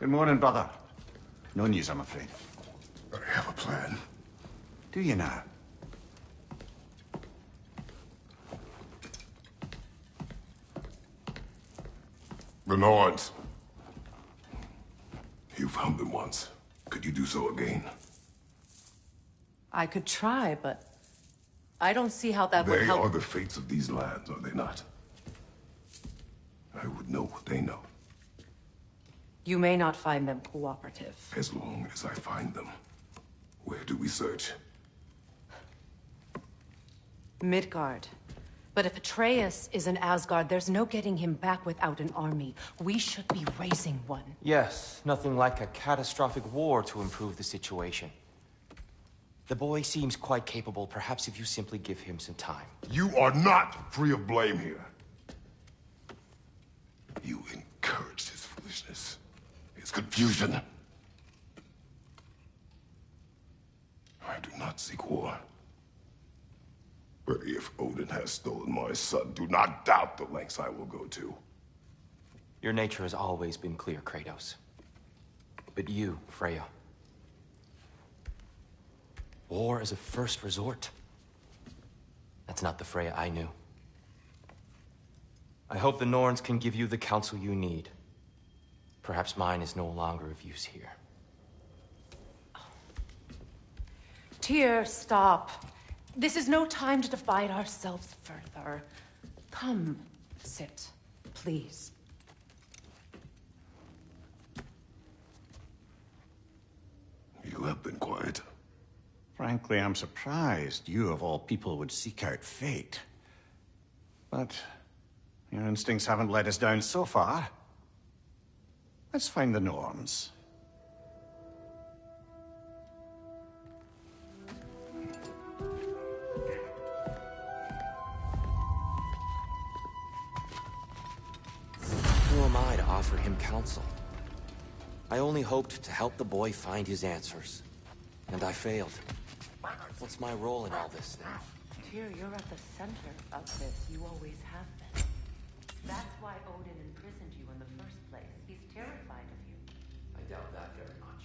Good morning, brother. No news, I'm afraid. I have a plan. Do you now? The Norns. You found them once. Could you do so again? I could try, but I don't see how that would help. They are the fates of these lands, are they not? I would know what they know. You may not find them cooperative. As long as I find them. Where do we search? Midgard. But if Atreus is in Asgard, there's no getting him back without an army. We should be raising one. Yes, nothing like a catastrophic war to improve the situation. The boy seems quite capable. Perhaps if you simply give him some time. You are not free of blame here. You encouraged his foolishness, his confusion. I do not seek war. But if Odin has stolen my son, do not doubt the lengths I will go to. Your nature has always been clear, Kratos. But you, Freya. War as a first resort. That's not the Freya I knew. I hope the Norns can give you the counsel you need. Perhaps mine is no longer of use here. Tyr, stop. This is no time to divide ourselves further. Come, sit, please. You have been quiet. Frankly, I'm surprised you, of all people, would seek out fate. But your instincts haven't let us down so far. Let's find the Norns. Who am I to offer him counsel? I only hoped to help the boy find his answers. And I failed. What's my role in all this then? Tyr, you're at the center of this. You always have been. That's why Odin imprisoned you in the first place. He's terrified of you. I doubt that very much.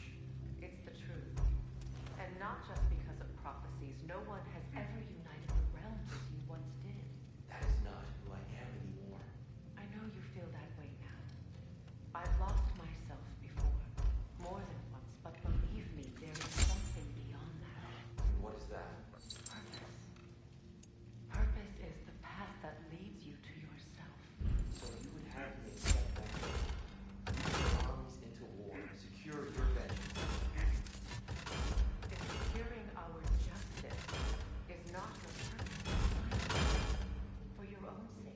It's the truth. And not just because of prophecies. No one has ever united the realms as you once did. That is not who I am anymore. I know you feel that way now. I've lost myself before. More than once, but believe me, there is something beyond that. And what is that? Purpose. Purpose is the path that leads you to yourself. So you would have me accept that armies into war, secure your vengeance. If securing our justice is not your purpose, for your own sake.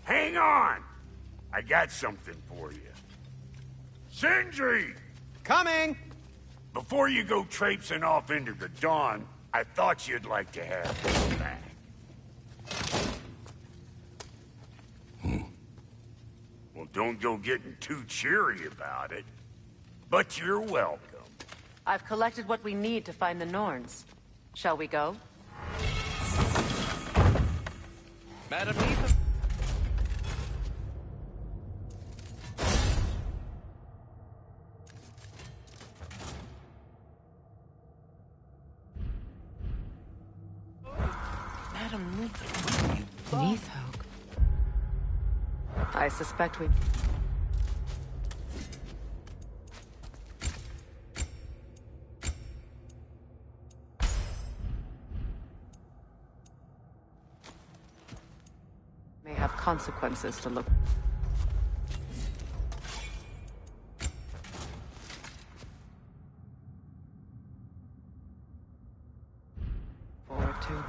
Hang on! I got something for you. Sindri! Coming! Before you go traipsing off into the dawn, I thought you'd like to have this back. Well, don't go getting too cheery about it. But you're welcome. I've collected what we need to find the Norns. Shall we go? Madam Eva. Madam Neathog, what are you... Neathog. I suspect we... may have consequences to look forward to.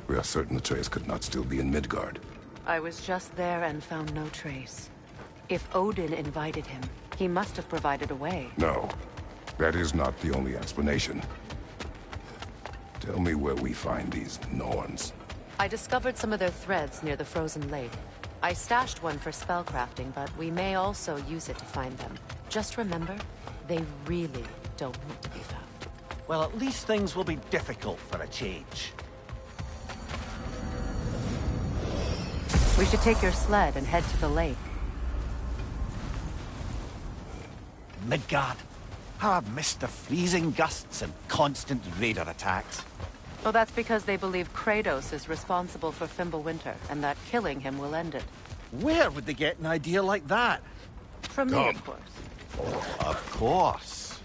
We are certain the trace could not still be in Midgard. I was just there and found no trace. If Odin invited him, he must have provided a way. No, that is not the only explanation. Tell me where we find these Norns. I discovered some of their threads near the frozen lake. I stashed one for spellcrafting, but we may also use it to find them. Just remember, they really don't want to be found. Well, at least things will be difficult for a change. We should take your sled and head to the lake. Midgard. How I've missed the freezing gusts and constant raider attacks. Oh, that's because they believe Kratos is responsible for Fimbulwinter, and that killing him will end it. Where would they get an idea like that? From me, Come. of course. Of course.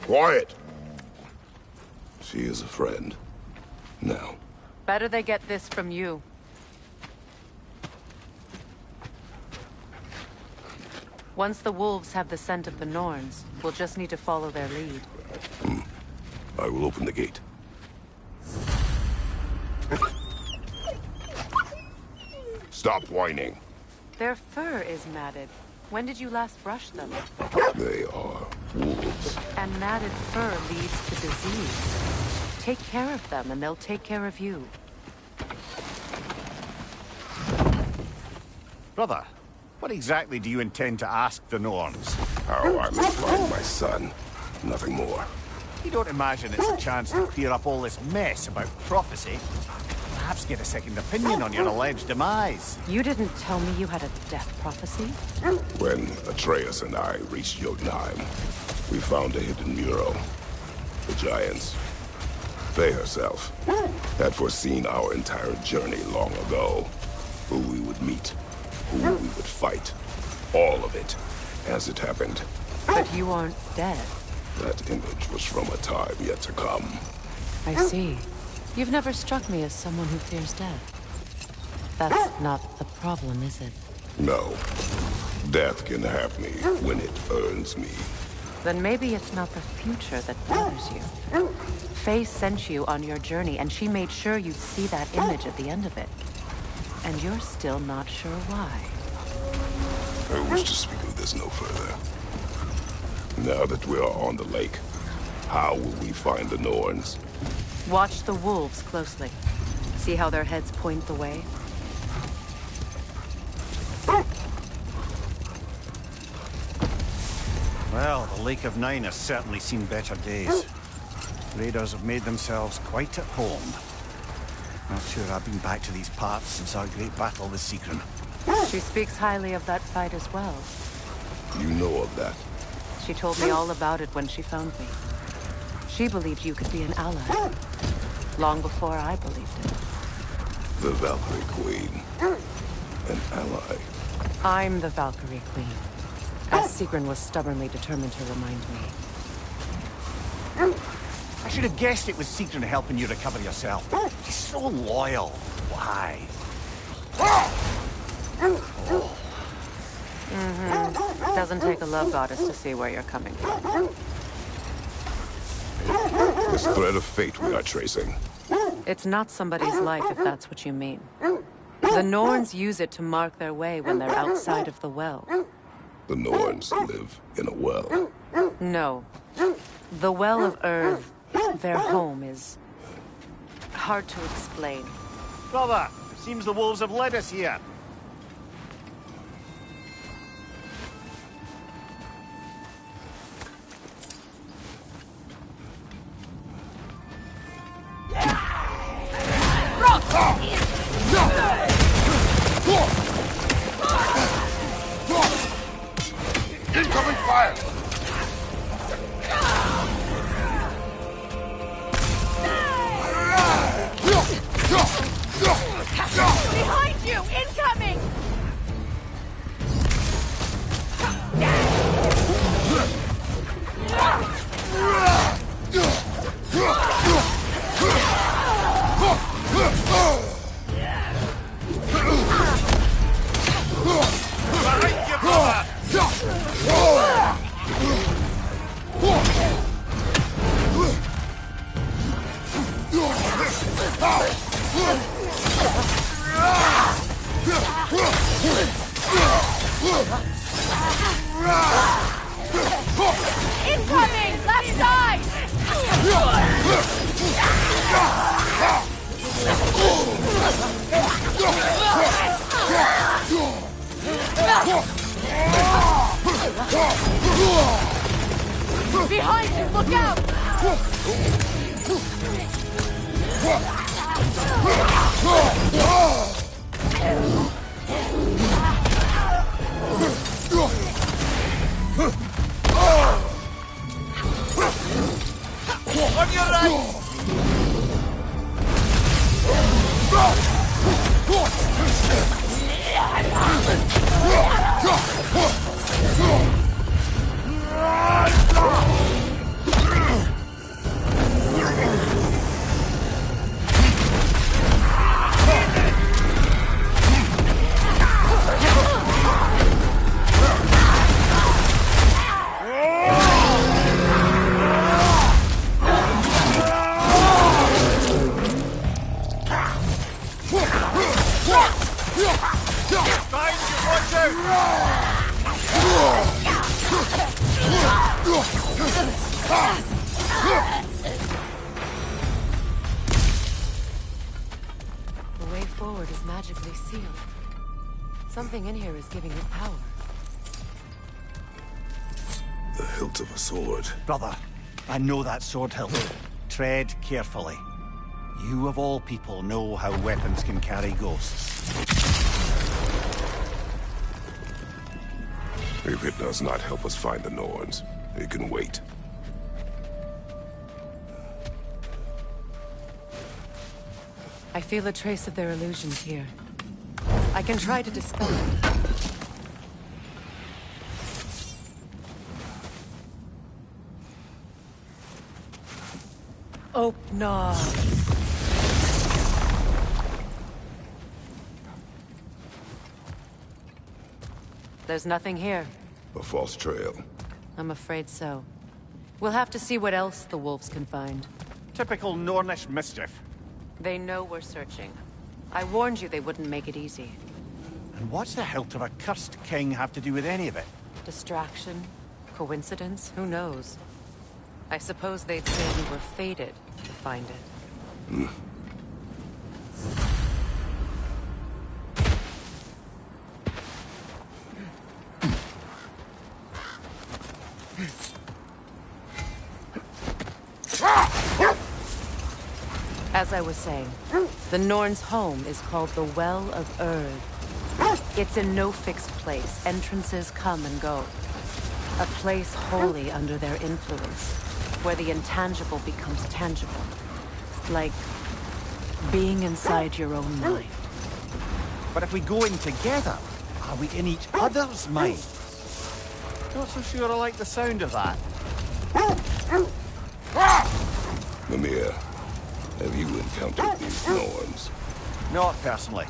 Quiet! She is a friend. Now, Better they get this from you. Once the wolves have the scent of the Norns, we'll just need to follow their lead. I will open the gate. Stop whining. Their fur is matted. When did you last brush them? They are wolves. And matted fur leads to disease. Take care of them, and they'll take care of you. Brother, what exactly do you intend to ask the Norns? How I may find my son. Nothing more. You don't imagine it's a chance to clear up all this mess about prophecy? Perhaps get a second opinion on your alleged demise. You didn't tell me you had a death prophecy? When Atreus and I reached Jotunheim, we found a hidden mural. The Giants, Faye herself, had foreseen our entire journey long ago. Who we would meet, who we would fight. All of it, as it happened. But you aren't dead. That image was from a time yet to come. I see. You've never struck me as someone who fears death. That's not the problem, is it? No. Death can have me when it earns me. Then maybe it's not the future that bothers you. Faye sent you on your journey, and she made sure you'd see that image at the end of it. And you're still not sure why. I wish to speak of this no further. Now that we are on the lake, how will we find the Norns? Watch the wolves closely. See how their heads point the way? Well, the Lake of Nine has certainly seen better days. Raiders have made themselves quite at home. Not sure I've been back to these parts since our great battle with Sigrun. She speaks highly of that fight as well. You know of that. She told me all about it when she found me. She believed you could be an ally. Long before I believed it. The Valkyrie Queen. An ally. I'm the Valkyrie Queen. As Sigrun was stubbornly determined to remind me. I should have guessed it was Sigrun helping you recover yourself. She's so loyal. Why? Doesn't take a love goddess to see where you're coming from. This thread of fate we are tracing. It's not somebody's life, if that's what you mean. The Norns use it to mark their way when they're outside of the well. The Norns live in a well. No. The Well of Earth, their home, is hard to explain. Brother, seems the wolves have led us here. Incoming fire! Behind you! Incoming! Incoming! Left side! Behind you! Look out! On your right! The way forward is magically sealed. Something in here is giving it power. The hilt of a sword. Brother, I know that sword hilt. Tread carefully. You of all people know how weapons can carry ghosts. If it does not help us find the Norns, it can wait. I feel a trace of their illusions here. I can try to dispel it. Open. There's nothing here. A false trail. I'm afraid so. We'll have to see what else the wolves can find. Typical Nornish mischief. They know we're searching. I warned you they wouldn't make it easy. And what's the hilt of a cursed king have to do with any of it? Distraction? Coincidence? Who knows? I suppose they'd say we were fated to find it. As I was saying, the Norn's home is called the Well of Earth. It's in no fixed place. Entrances come and go. A place wholly under their influence, where the intangible becomes tangible. Like being inside your own mind. But if we go in together, are we in each other's mind? Not so sure I like the sound of that. Mimir, have you encountered these Norns? Not personally.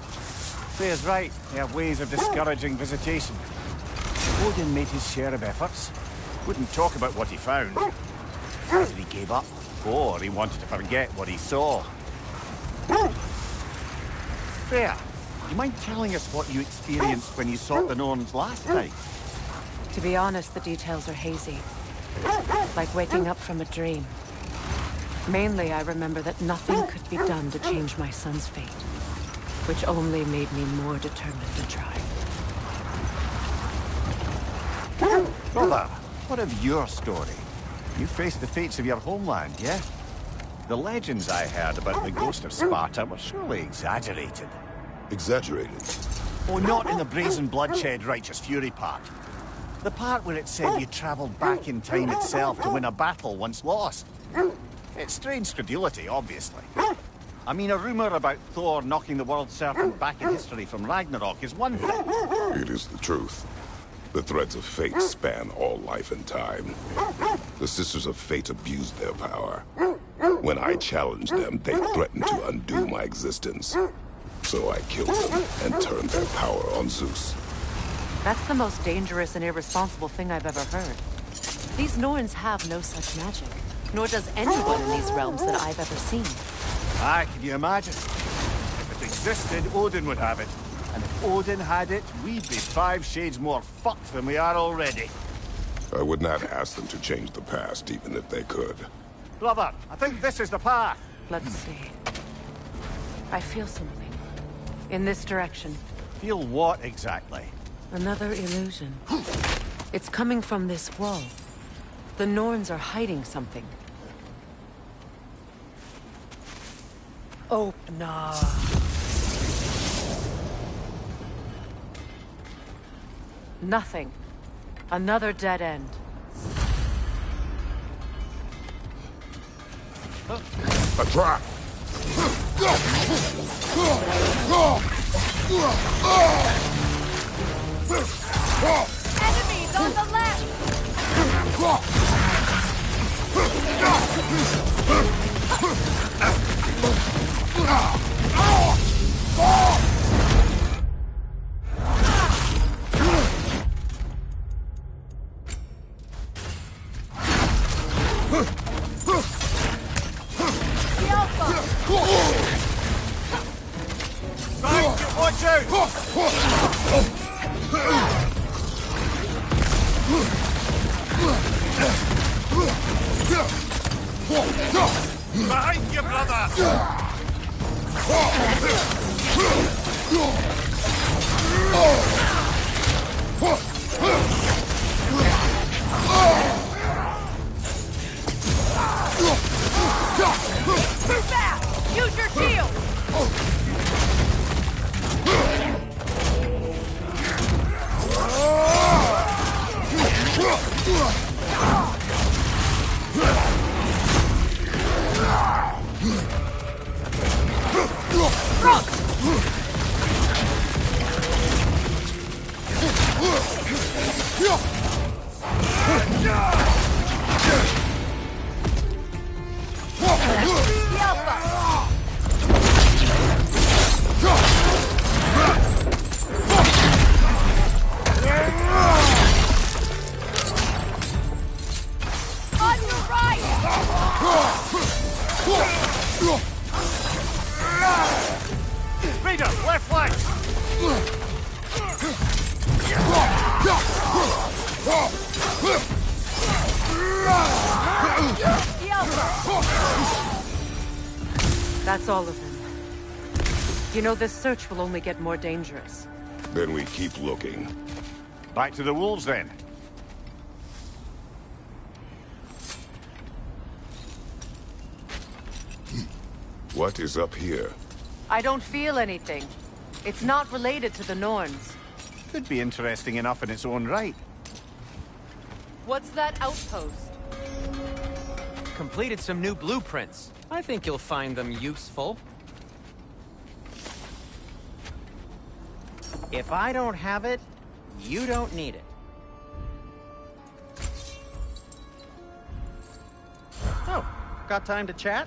Freya's right. They have ways of discouraging visitation. Odin made his share of efforts. Wouldn't talk about what he found. Either he gave up, or he wanted to forget what he saw. Freya, you mind telling us what you experienced when you sought the Norns last time? To be honest, the details are hazy. Like waking up from a dream. Mainly, I remember that nothing could be done to change my son's fate, which only made me more determined to try. Brother, what of your story? You faced the fates of your homeland, yeah? The legends I heard about the ghost of Sparta were surely exaggerated. Exaggerated? Oh, not in the brazen bloodshed righteous fury part. The part where it said you traveled back in time itself to win a battle once lost. It's strange credulity, obviously. I mean, a rumor about Thor knocking the world serpent back in history from Ragnarok is one thing. It is the truth. The threads of fate span all life and time. The Sisters of Fate abused their power. When I challenged them, they threatened to undo my existence. So I killed them and turned their power on Zeus. That's the most dangerous and irresponsible thing I've ever heard. These Norns have no such magic, nor does anyone in these realms that I've ever seen. Ah, can you imagine? If it existed, Odin would have it. And if Odin had it, we'd be 5 shades more fucked than we are already. I would not ask them to change the past, even if they could. Brother, I think this is the path. Let's see. I feel something. In this direction. Feel what exactly? Another illusion. It's coming from this wall. The Norns are hiding something. Oh, nah. Nothing. Another dead end. A trap! Enemies on the left! Watch out! Behind you, brother! Too fast! Use your shield! On your right! Raider, left flank! That's all of them. You know, this search will only get more dangerous. Then we keep looking. Back to the wolves, then. What is up here? I don't feel anything. It's not related to the Norns. Could be interesting enough in its own right. What's that outpost? Completed some new blueprints. I think you'll find them useful. If I don't have it, you don't need it. Oh, got time to chat?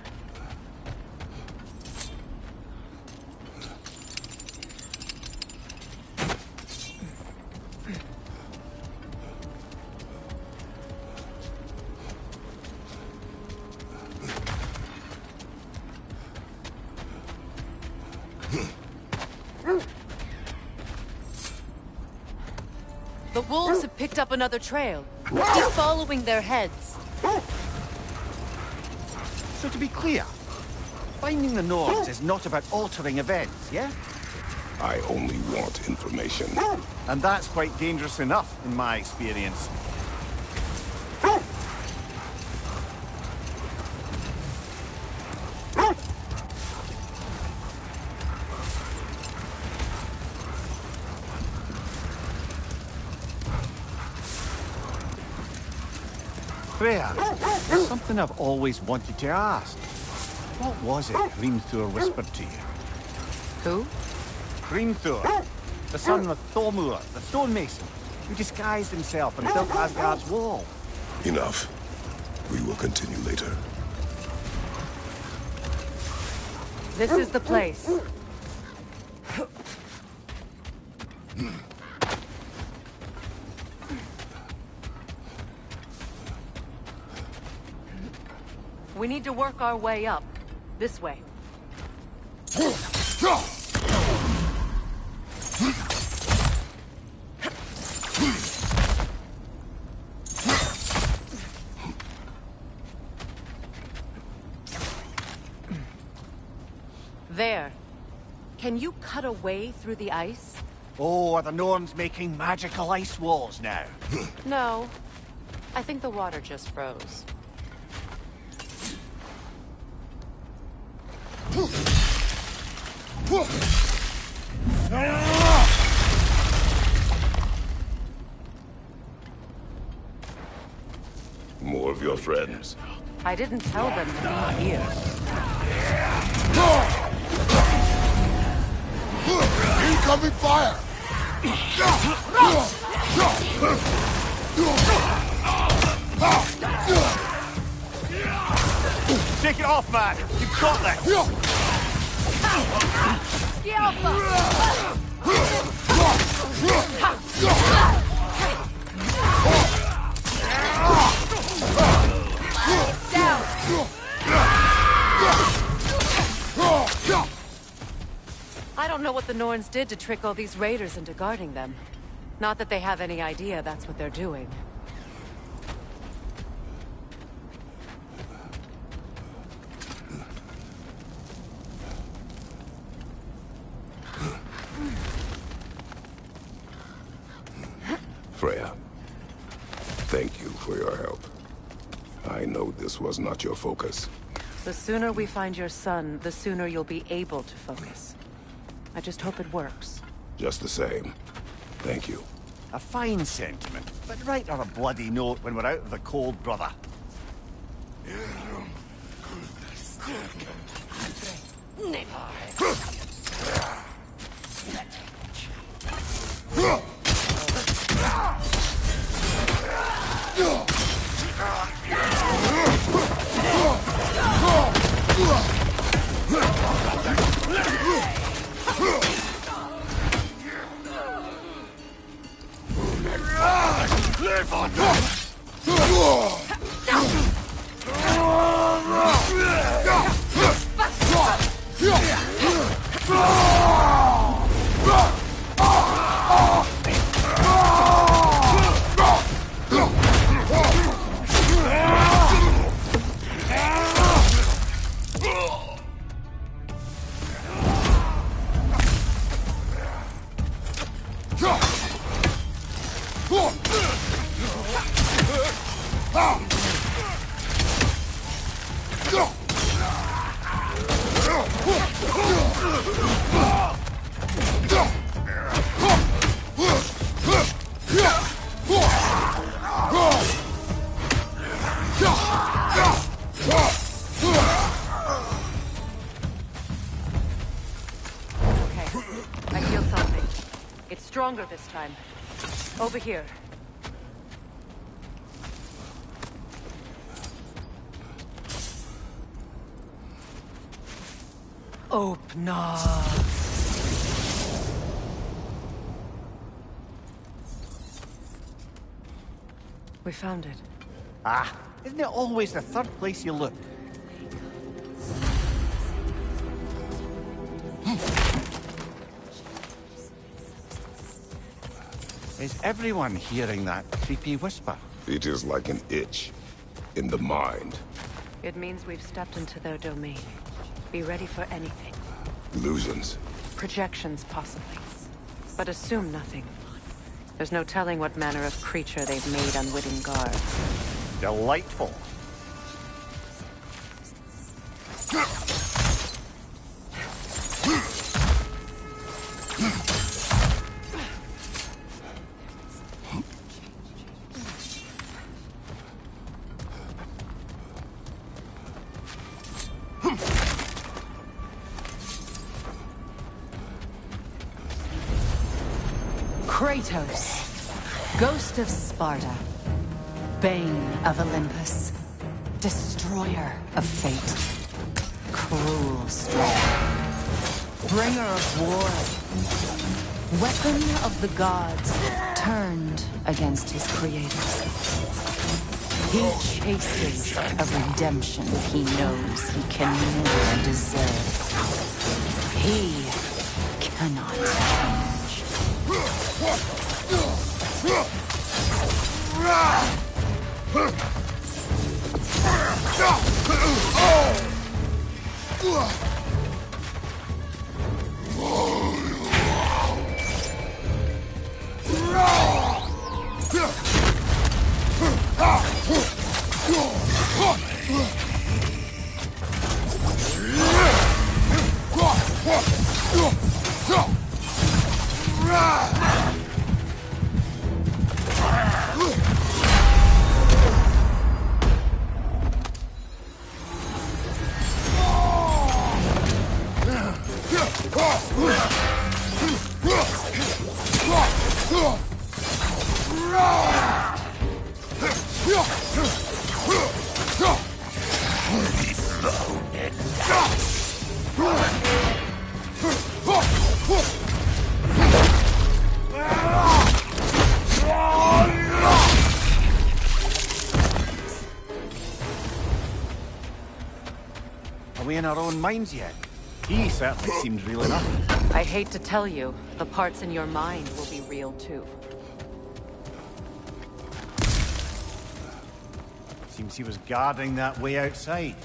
The wolves have picked up another trail. Keep following their heads. So to be clear, finding the Norns is not about altering events, yeah? I only want information. And that's quite dangerous enough, in my experience. Freya, there's something I've always wanted to ask. What was it Hrimthur whispered to you? Who? Hrimthur, the son of Thormur, the stonemason, who disguised himself and built Asgard's wall. Enough. We will continue later. This is the place. We need to work our way up. This way. There. Can you cut a way through the ice? Oh, are the Norns making magical ice walls now? No. I think the water just froze. More of your friends. I didn't tell them to be here. Incoming fire! Take it off, man! You've got this! I don't know what the Norns did to trick all these raiders into guarding them. Not that they have any idea that's what they're doing. Freya, thank you for your help. I know this was not your focus. The sooner we find your son, the sooner you'll be able to focus. I just hope it works. Just the same, thank you. A fine sentiment, but write her a bloody note when we're out of the cold, brother. Stronger this time. Over here. Open up. We found it. Ah, isn't it always the third place you look? Is everyone hearing that creepy whisper? It is like an itch in the mind. It means we've stepped into their domain. Be ready for anything. Illusions. Projections, possibly. But assume nothing. There's no telling what manner of creature they've made unwitting guard. Delightful. Kratos, Ghost of Sparta, Bane of Olympus, Destroyer of Fate, Cruel Strength, Bringer of War, Weapon of the Gods, turned against his creators. He chases a redemption he knows he can never deserve. He cannot change. Are we in our own minds yet? He certainly seemed real enough. I hate to tell you, the parts in your mind will be real too. Seems he was guarding that way outside.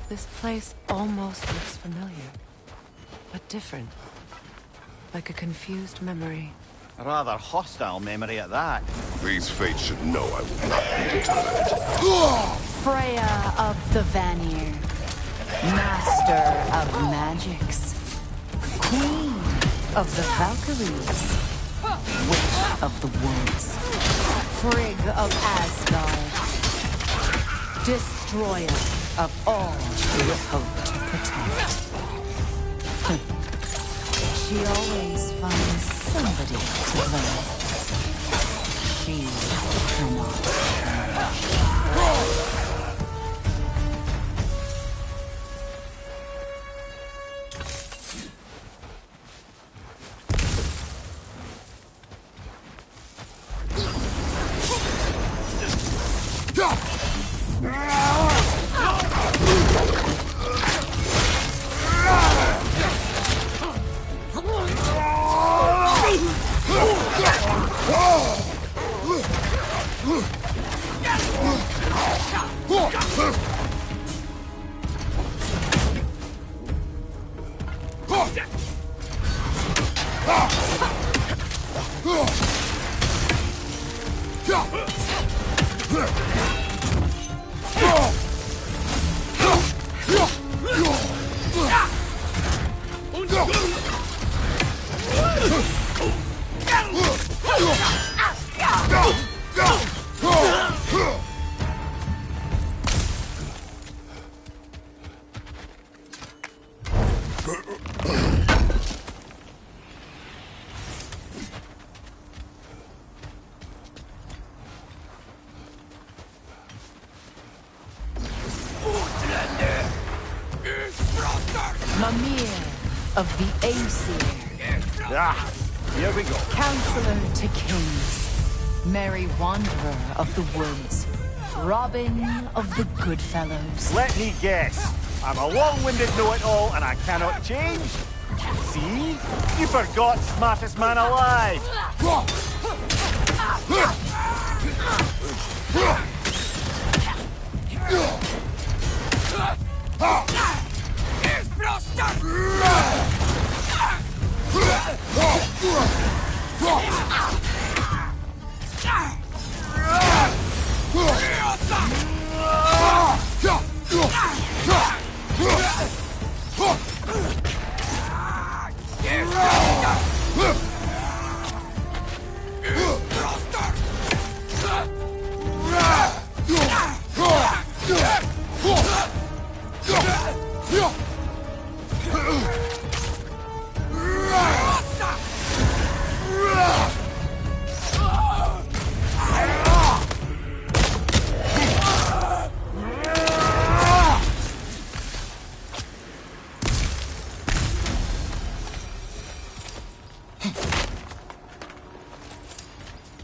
This place almost looks familiar, but different. Like a confused memory. A rather hostile memory at that. These fates should know I will not be deterred. Freya of the Vanir, Master of Magics, Queen of the Valkyries, Witch of the Woods, Frigg of Asgard, Destroyer of all who hope to protect. She always finds somebody to blame. She cannot. The Aesir, Ah, here we go. Counselor to Kings, Merry Wanderer of the Woods, Robin of the Goodfellows. Let me guess. I'm a long-winded know-it-all and I cannot change? See? You forgot smartest man alive.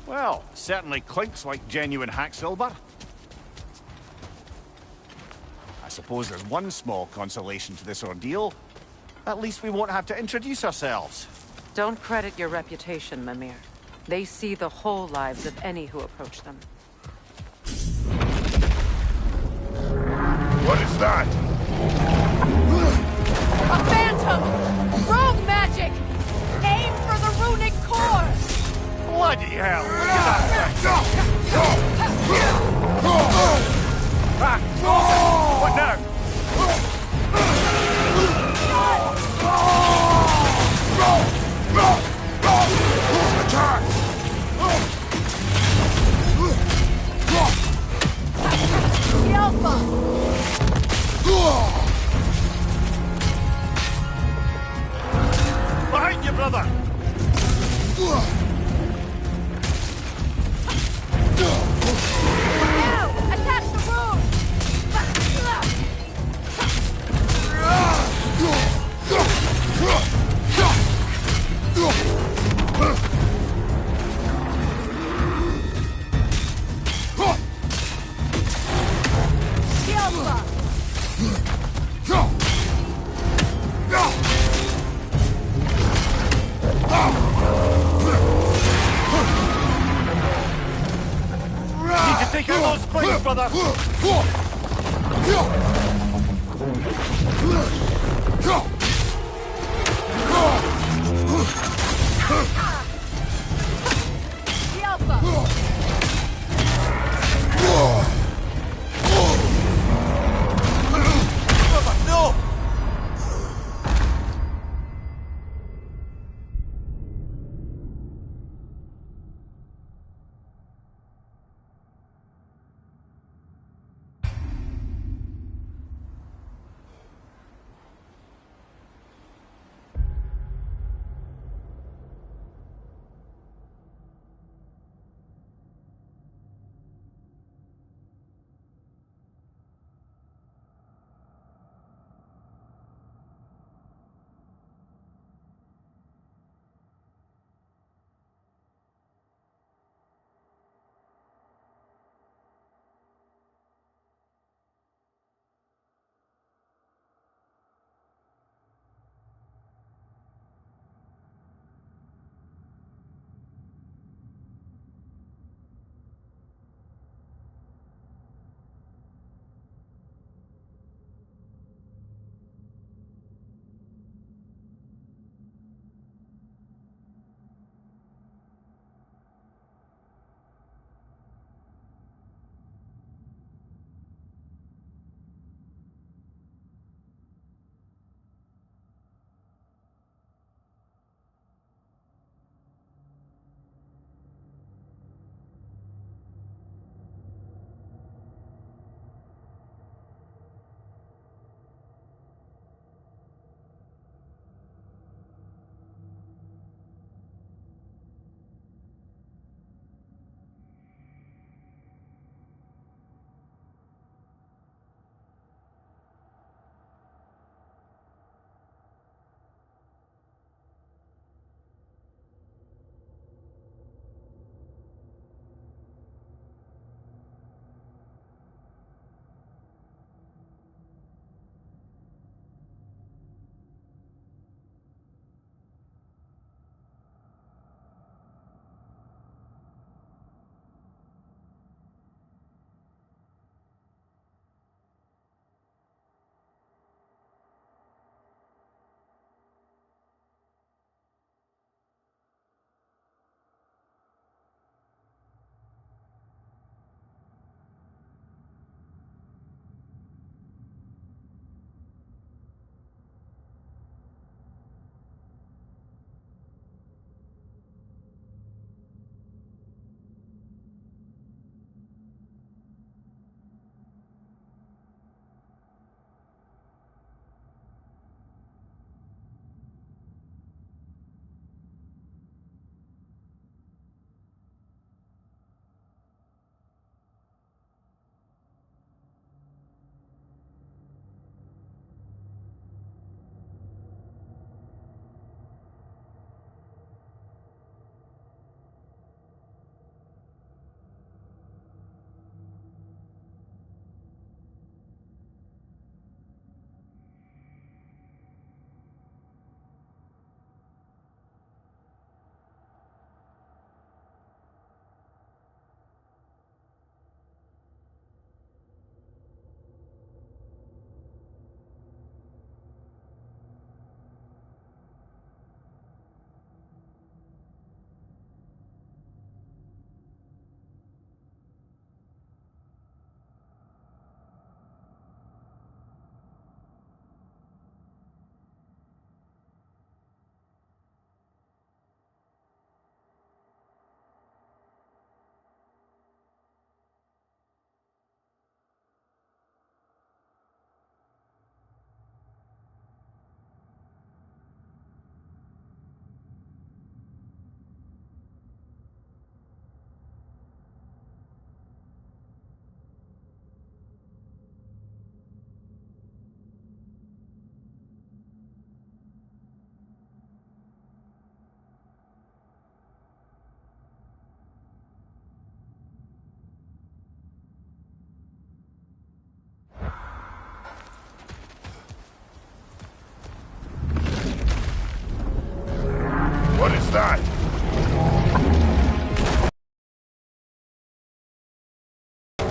Well, certainly clinks like genuine hack silver. I suppose there's one small consolation to this ordeal. At least we won't have to introduce ourselves. Don't credit your reputation, Mimir. They see the whole lives of any who approach them. What is that? A phantom! Rogue magic! Aim for the runic core! Bloody hell! Look at that thing! What now? Attack! The Alpha! Behind you, brother! Now! Attach the rune! The Alpha! Need to take out those springs, brother! The Alpha! No!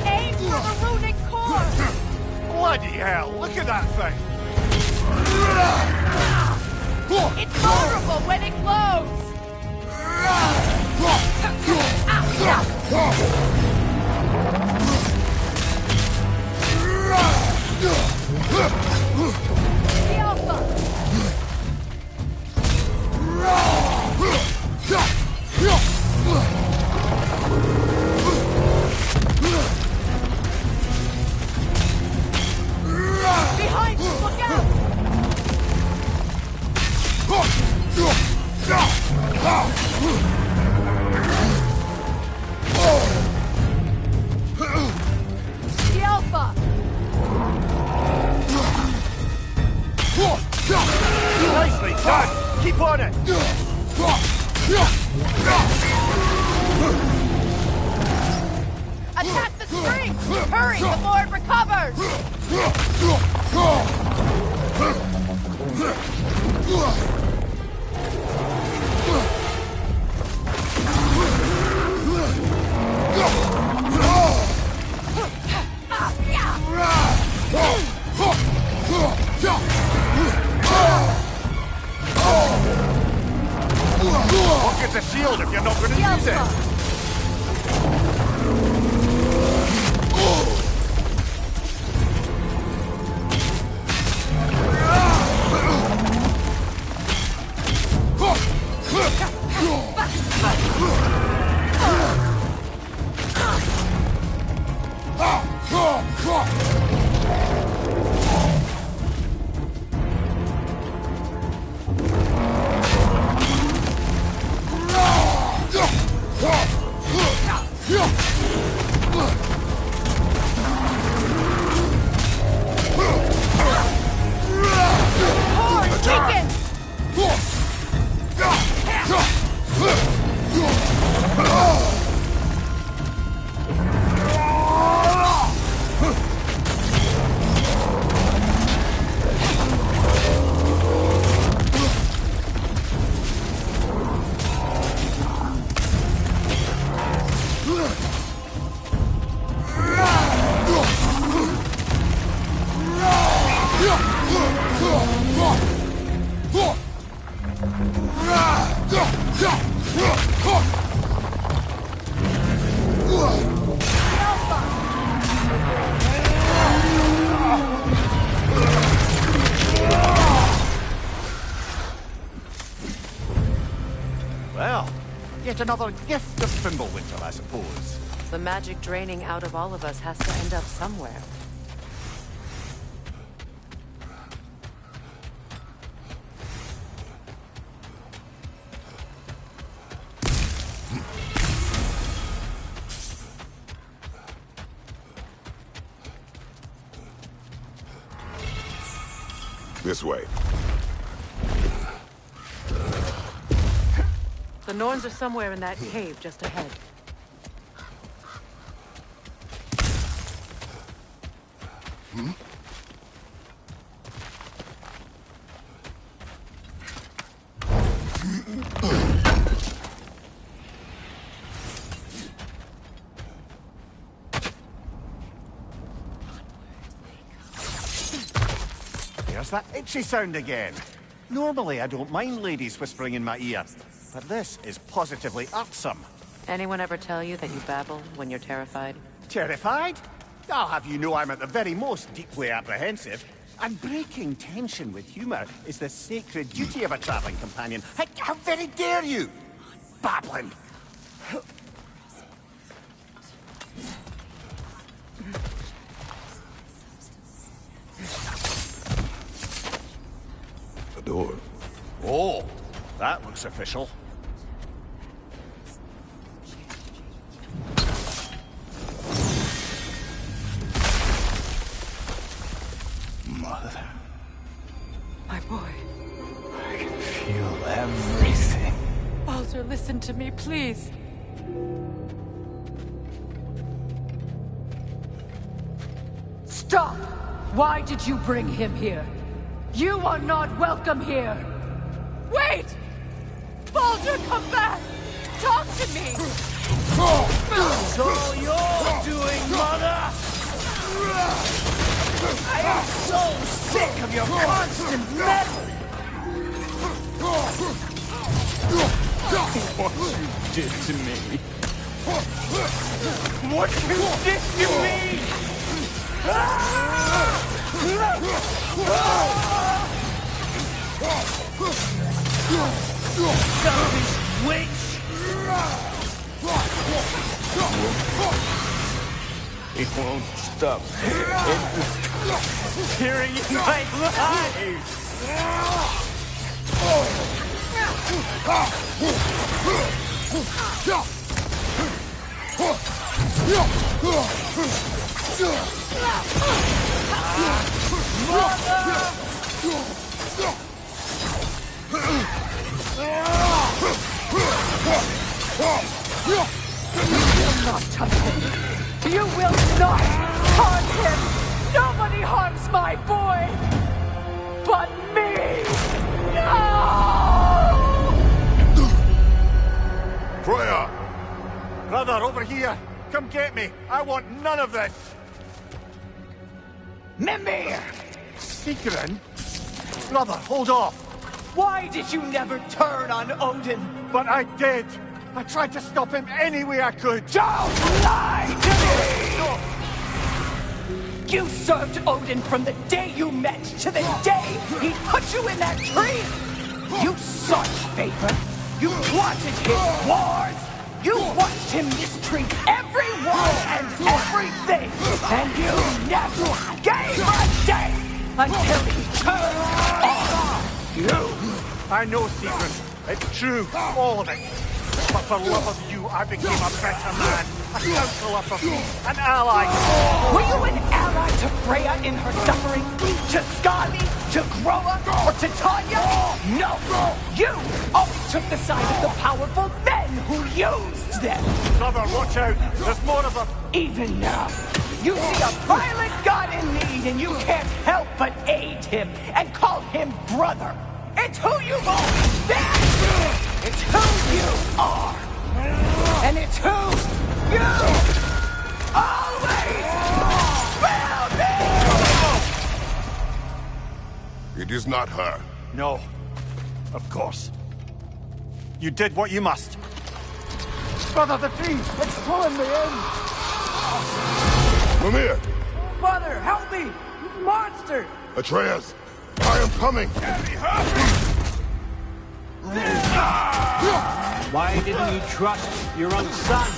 Aim for the runic core! Bloody hell, look at that thing! It's vulnerable when it glows! The Alpha! Behind you, look out! The Alpha! Nicely done! Keep on it! Attack the screen! Hurry before it recovers! What gets a shield if you're not going to use it? Well, yet another gift of Fimbulwinter, I suppose. The magic draining out of all of us has to end up somewhere. This way. The Norns are somewhere in that cave just ahead. There's that itchy sound again. Normally I don't mind ladies whispering in my ear, but this is positively irksome. Anyone ever tell you that you babble when you're terrified? Terrified? I'll have you know I'm at the very most deeply apprehensive. And breaking tension with humour is the sacred duty of a travelling companion. How very dare you! Babbling! A door. Oh, that looks official. Mother, My boy. I can feel everything. Baldur, listen to me, please. Stop! Why did you bring him here? You are not welcome here! Wait! Baldur, come back! me! It's all you're doing, Mother! I am so sick of your constant meddling! What you did to me. What you did to me! Selfish witch! It won't stop interfering in my life! Not touch him! You will not harm him! Nobody harms my boy! But me! No! Freya! Brother, over here! Come get me! I want none of this! Mimir! Secret? Brother, hold off! Why did you never turn on Odin? But I did! I tried to stop him any way I could! Don't lie to me! You served Odin from the day you met to the day he put you in that tree! You sought favor! You wanted his wars! You watched him mistreat everyone and everything! And you never gave a day until he turned on you! I know, Secret. It's true. All of it. But for love of you, I became a better man. A counselor for peace. An ally. Were you an ally to Freya in her suffering? To Skadi? To Groa? Or to Tanya? No! You always took the side of the powerful men who used them! Brother, watch out. There's more of them. Even now, you see a violent god in need and you can't help but aid him and call him brother! It's who you've always been! It's who you are! And it's who you always will be! It is not her. No. Of course. You did what you must. Brother, the tree! It's pulling me in! Mimir! Mother, help me! Monster! Atreus! I am coming! Why didn't you trust your own son?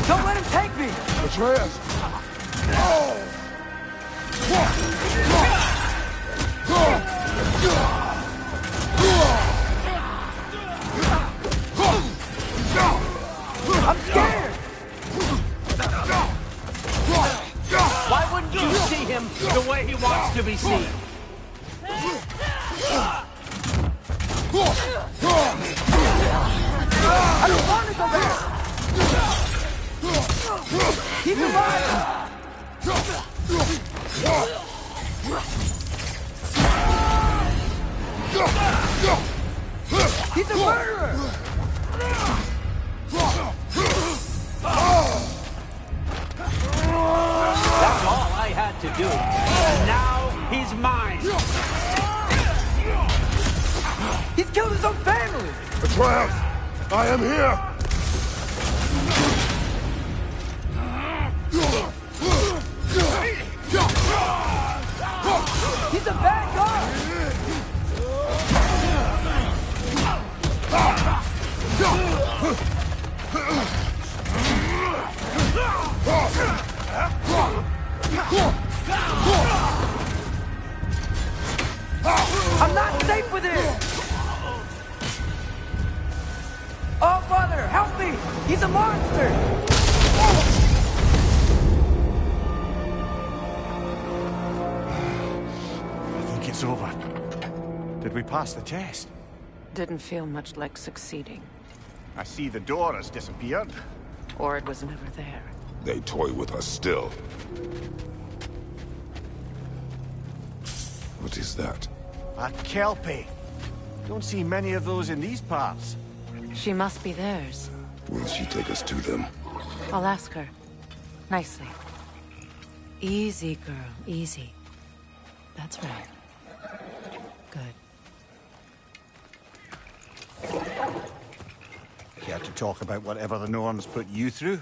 Don't let him take me! Atreus! I'm scared! Why wouldn't you see him the way he wants to be seen? I don't want to go there! Keep him alive! He's a murderer! That's all I had to do. And now he's mine. He's killed his own family! Atreus! I am here! He's a bad guy! I'm not safe with him! Oh, Father, help me! He's a monster! I think it's over. Did we pass the test? Didn't feel much like succeeding. I see the door has disappeared. Or it was never there. They toy with us still. What is that? A kelpie. Don't see many of those in these parts. She must be theirs. Will she take us to them? I'll ask her. Nicely. Easy, girl. Easy. That's right. Good. Care to talk about whatever the Norns put you through?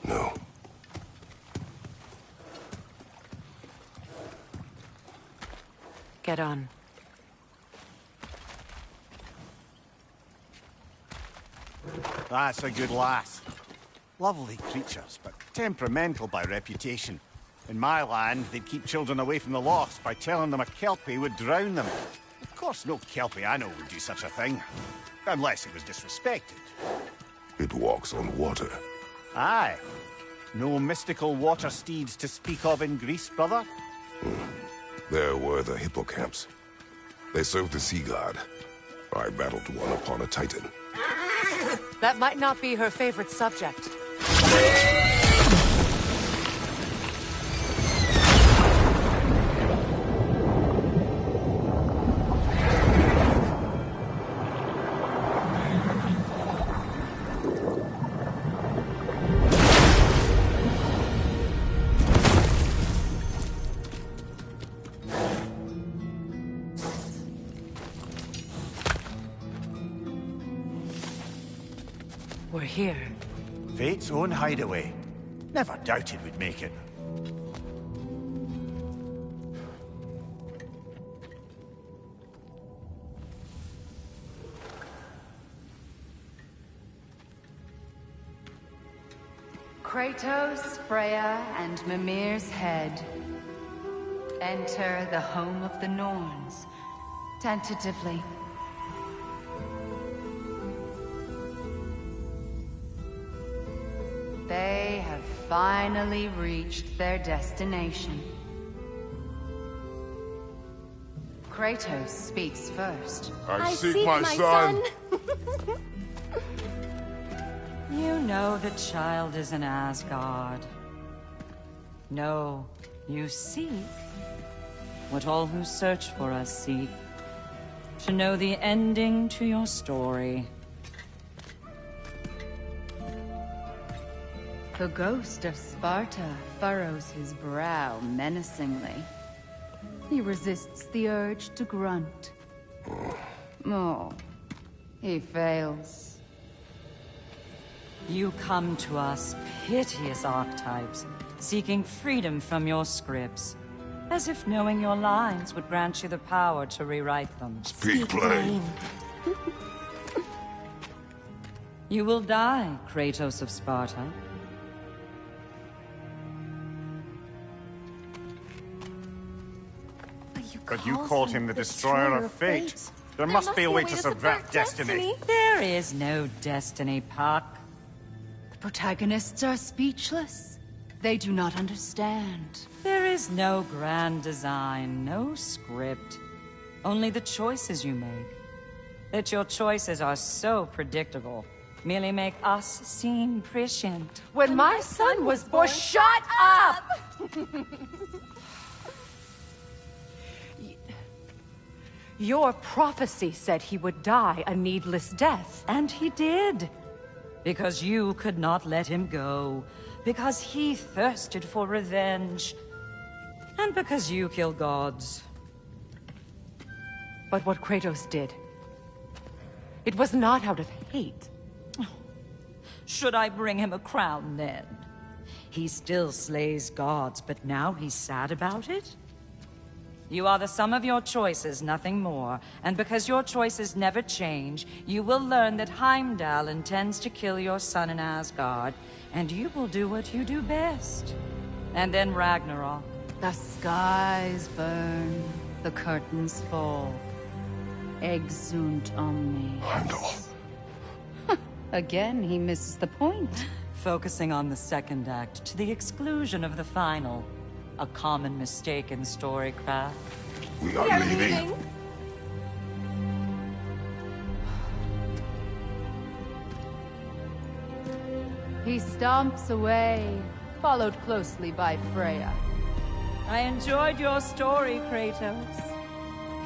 No. Get on. That's a good lass. Lovely creatures, but temperamental by reputation. In my land, they'd keep children away from the lost by telling them a Kelpie would drown them. Of course, no Kelpie I know would do such a thing. Unless it was disrespected. It walks on water. Aye. No mystical water steeds to speak of in Greece, brother? There were the hippocamps. They served the sea god. I battled one upon a titan. That might not be her favorite subject. We're here. Fate's own hideaway. Never doubted we'd make it. Kratos, Freya, and Mimir's head. Enter the home of the Norns. Tentatively. They have finally reached their destination. Kratos speaks first. I seek my son. You know the child is in Asgard. No, you seek what all who search for us seek. To know the ending to your story. The ghost of Sparta furrows his brow menacingly. He resists the urge to grunt. Oh, he fails. You come to us, piteous archetypes, seeking freedom from your scripts. As if knowing your lines would grant you the power to rewrite them. Speak plain. You will die, Kratos of Sparta. But you called him the Destroyer of Fate. There must be a way to subvert destiny. There is no destiny, Puck. The protagonists are speechless. They do not understand. There is no grand design, no script. Only the choices you make. That your choices are so predictable merely make us seem prescient. When my son was born, shut up! Your prophecy said he would die a needless death. And he did. Because you could not let him go. Because he thirsted for revenge. And because you kill gods. But what Kratos did, it was not out of hate. Should I bring him a crown then? He still slays gods, but now he's sad about it? You are the sum of your choices, nothing more. And because your choices never change, you will learn that Heimdall intends to kill your son in Asgard, and you will do what you do best. And then Ragnarok. The skies burn, the curtains fall. Exunt omnes. Heimdall. Again, he misses the point. Focusing on the second act to the exclusion of the final. A common mistake in storycraft. We are leaving. He stomps away, followed closely by Freya. I enjoyed your story, Kratos.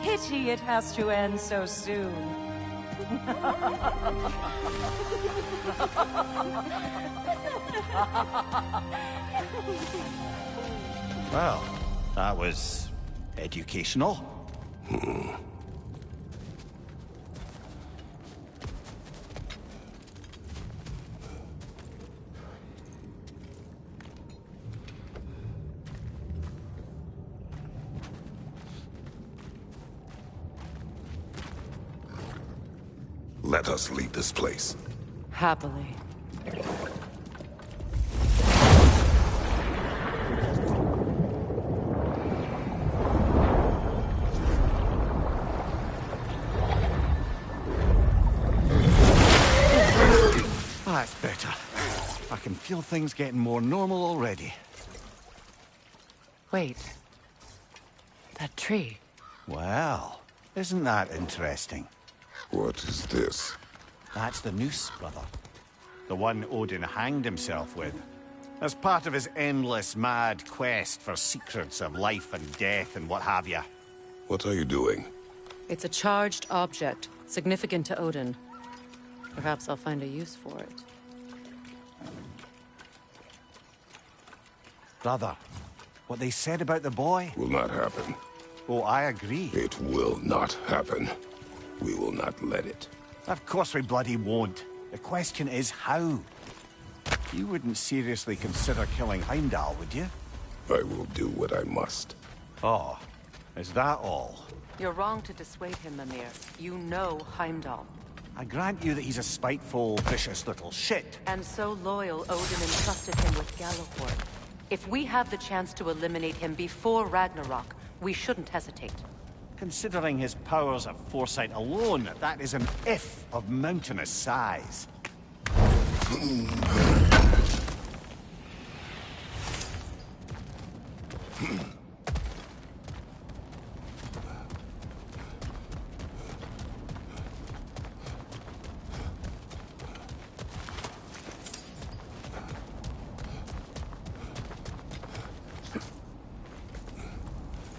Pity it has to end so soon. Well, that was educational. Let us leave this place. Happily. That's better. I can feel things getting more normal already. Wait. That tree. Well, isn't that interesting? What is this? That's the noose, brother. The one Odin hanged himself with. As part of his endless, mad quest for secrets of life and death and what have you. What are you doing? It's a charged object, significant to Odin. Perhaps I'll find a use for it. Brother, what they said about the boy? Will not happen. Oh, I agree. It will not happen. We will not let it. Of course we bloody won't. The question is how. You wouldn't seriously consider killing Heimdall, would you? I will do what I must. Oh, is that all? You're wrong to dissuade him, Mimir. You know Heimdall. I grant you that he's a spiteful, vicious little shit. And so loyal, Odin entrusted him with Gjallarhorn. If we have the chance to eliminate him before Ragnarok, we shouldn't hesitate. Considering his powers of foresight alone, that is an if of mountainous size.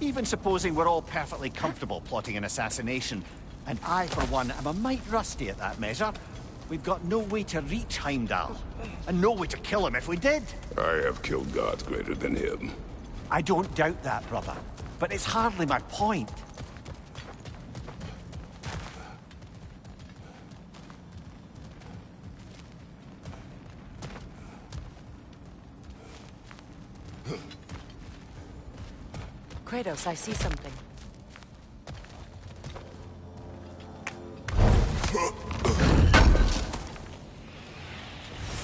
Even supposing we're all perfectly comfortable plotting an assassination, and I, for one, am a mite rusty at that measure, we've got no way to reach Heimdall, and no way to kill him if we did. I have killed gods greater than him. I don't doubt that, brother, but it's hardly my point. Kratos, I see something.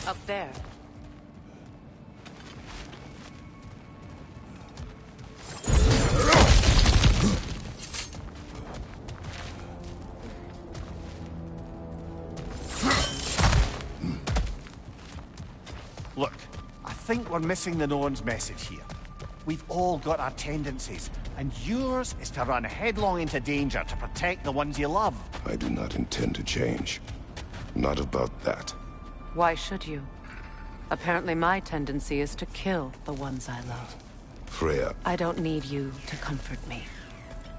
Up there. Look, I think we're missing the Norn's message here. We've all got our tendencies, and yours is to run headlong into danger to protect the ones you love. I do not intend to change. Not about that. Why should you? Apparently my tendency is to kill the ones I love. Freya. I don't need you to comfort me.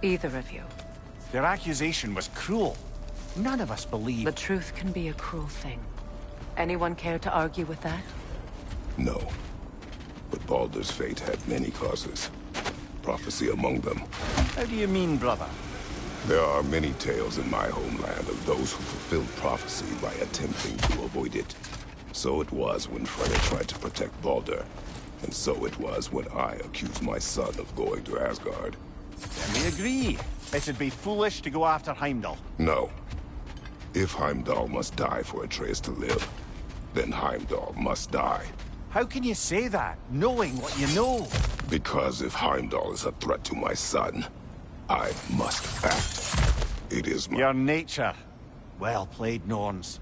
Either of you. Their accusation was cruel. None of us believe... The truth can be a cruel thing. Anyone care to argue with that? No. But Baldur's fate had many causes. Prophecy among them. How do you mean, brother? There are many tales in my homeland of those who fulfilled prophecy by attempting to avoid it. So it was when Freya tried to protect Baldur. And so it was when I accused my son of going to Asgard. Then we agree. It'd be foolish to go after Heimdall. No. If Heimdall must die for Atreus to live, then Heimdall must die. How can you say that, knowing what you know? Because if Heimdall is a threat to my son, I must act. It is my... Your nature. Well played, Norns.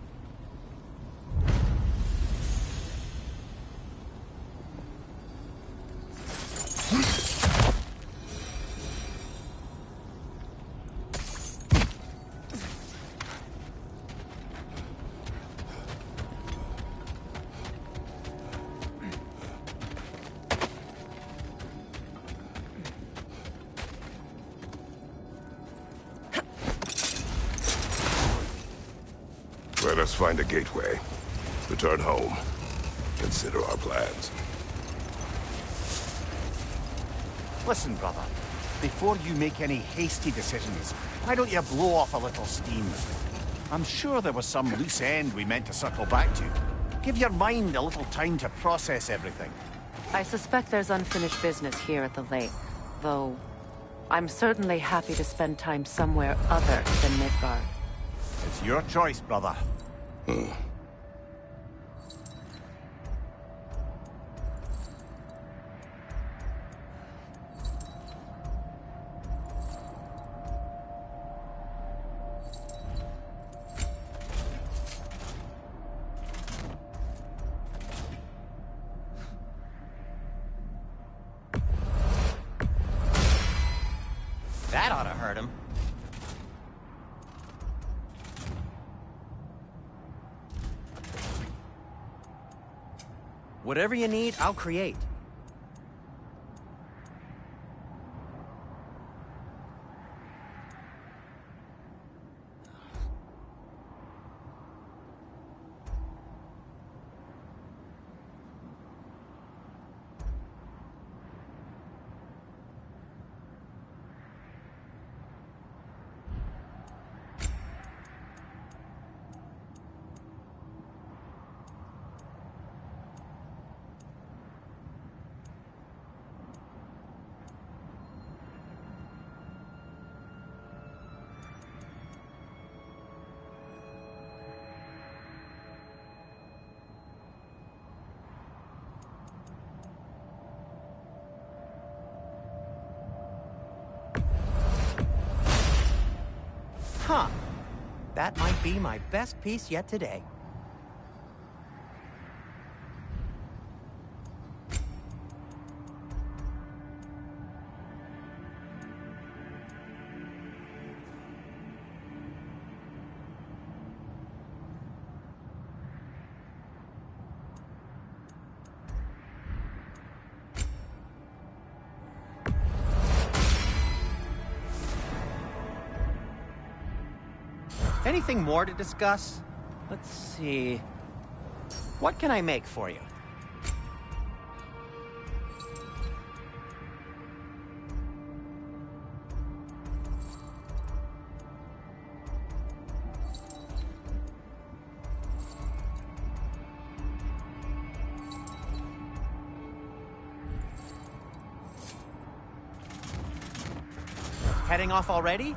us find a gateway. Return home. Consider our plans. Listen, brother. Before you make any hasty decisions, why don't you blow off a little steam? I'm sure there was some loose end we meant to circle back to. Give your mind a little time to process everything. I suspect there's unfinished business here at the lake, though I'm certainly happy to spend time somewhere other than Midgard. It's your choice, brother. That ought to hurt him. Whatever you need, I'll create. Huh. That might be my best piece yet today. Anything more to discuss? Let's see. What can I make for you? Heading off already?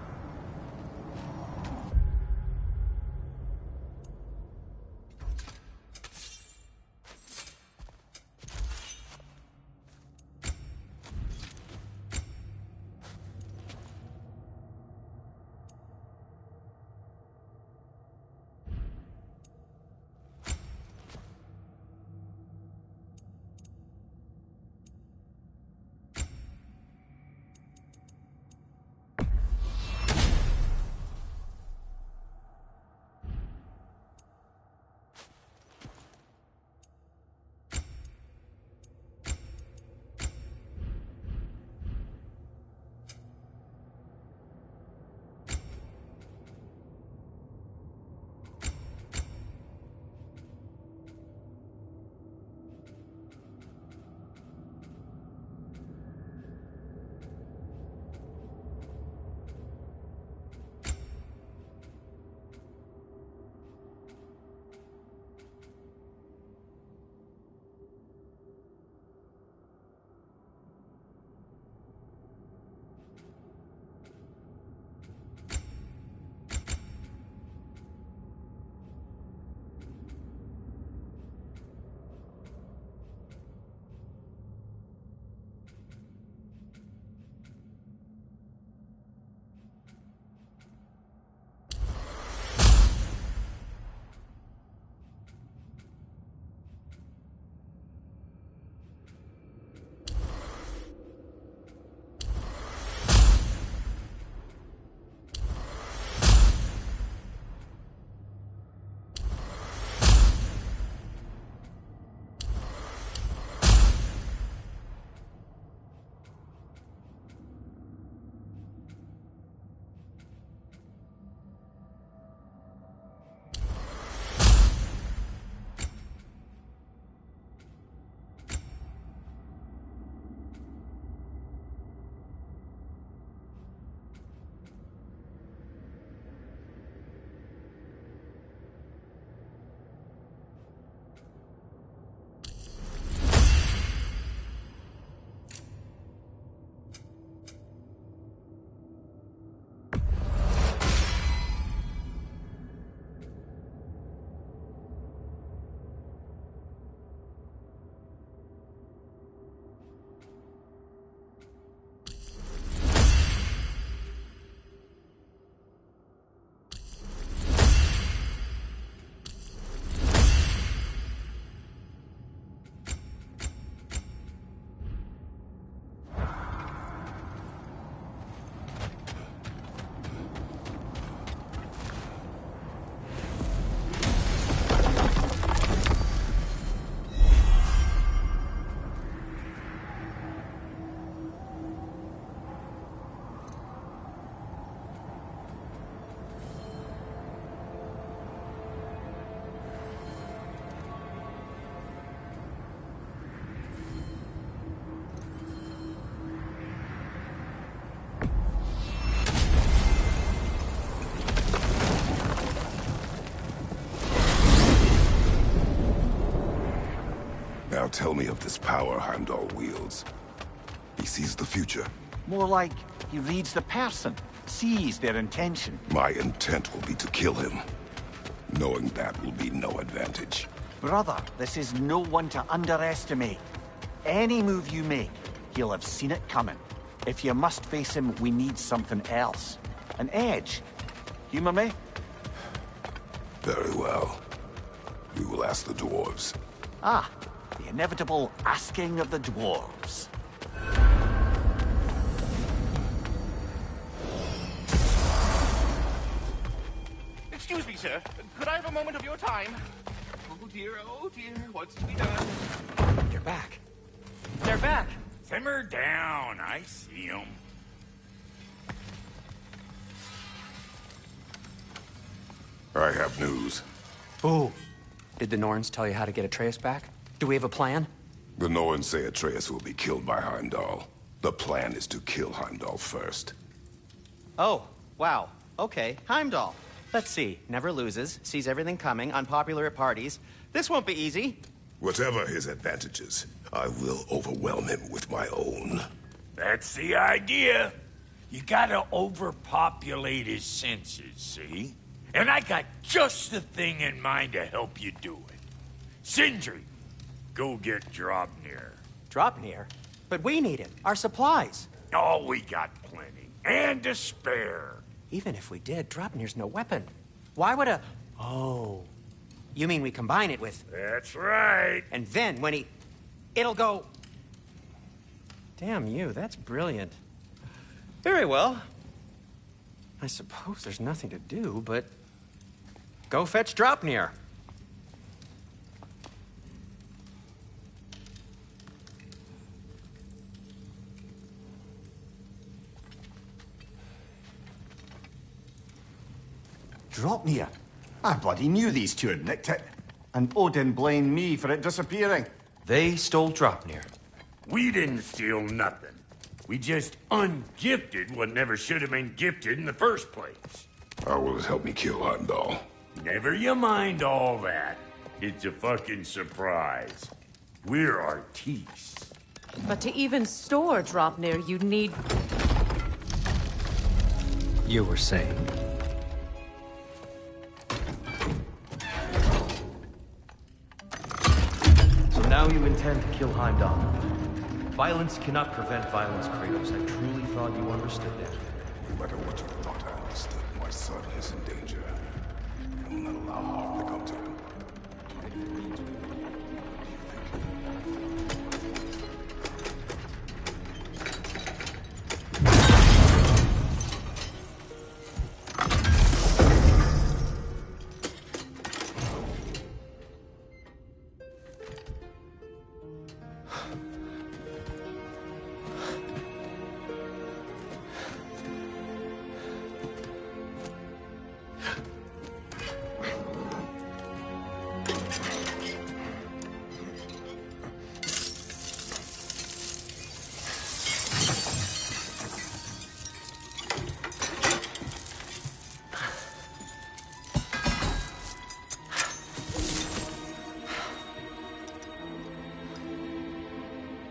Now tell me of this power Heimdall wields. He sees the future. More like he reads the person, sees their intention. My intent will be to kill him. Knowing that will be no advantage. Brother, this is no one to underestimate. Any move you make, he'll have seen it coming. If you must face him, we need something else. An edge. Humor me? Very well. We will ask the dwarves. Ah, the inevitable asking of the dwarves. Excuse me, sir. Could I have a moment of your time? Oh dear, what's to be done? You're back. They're back. Simmer down. I see them. I have news. Oh. Did the Norns tell you how to get Atreus back? Do we have a plan? The Norns say Atreus will be killed by Heimdall. The plan is to kill Heimdall first. Oh, wow. Okay, Heimdall. Let's see. Never loses, sees everything coming, unpopular at parties. This won't be easy. Whatever his advantages, I will overwhelm him with my own. That's the idea. You gotta overpopulate his senses, see? And I got just the thing in mind to help you do it. Sindri, go get Draupnir. Draupnir? But we need it. Our supplies. Oh, we got plenty. And to spare. Even if we did, Draupnir's no weapon. Why would a... Oh. You mean we combine it with... That's right. And then when he... It'll go... Damn you, that's brilliant. Very well. I suppose there's nothing to do, but... Go fetch Draupnir. Draupnir? I bloody knew these two had nicked it. And Odin blamed me for it disappearing. They stole Draupnir. We didn't steal nothing. We just ungifted what never should have been gifted in the first place. How will it help me kill Heimdall? Never you mind all that. It's a fucking surprise. We're artistes. But to even store Draupnir, you'd need... You were saying? So now you intend to kill Heimdall. Violence cannot prevent violence, Kratos. I truly thought you understood that. No matter what you thought I understood, my son is in danger. I will not allow harm to come to him.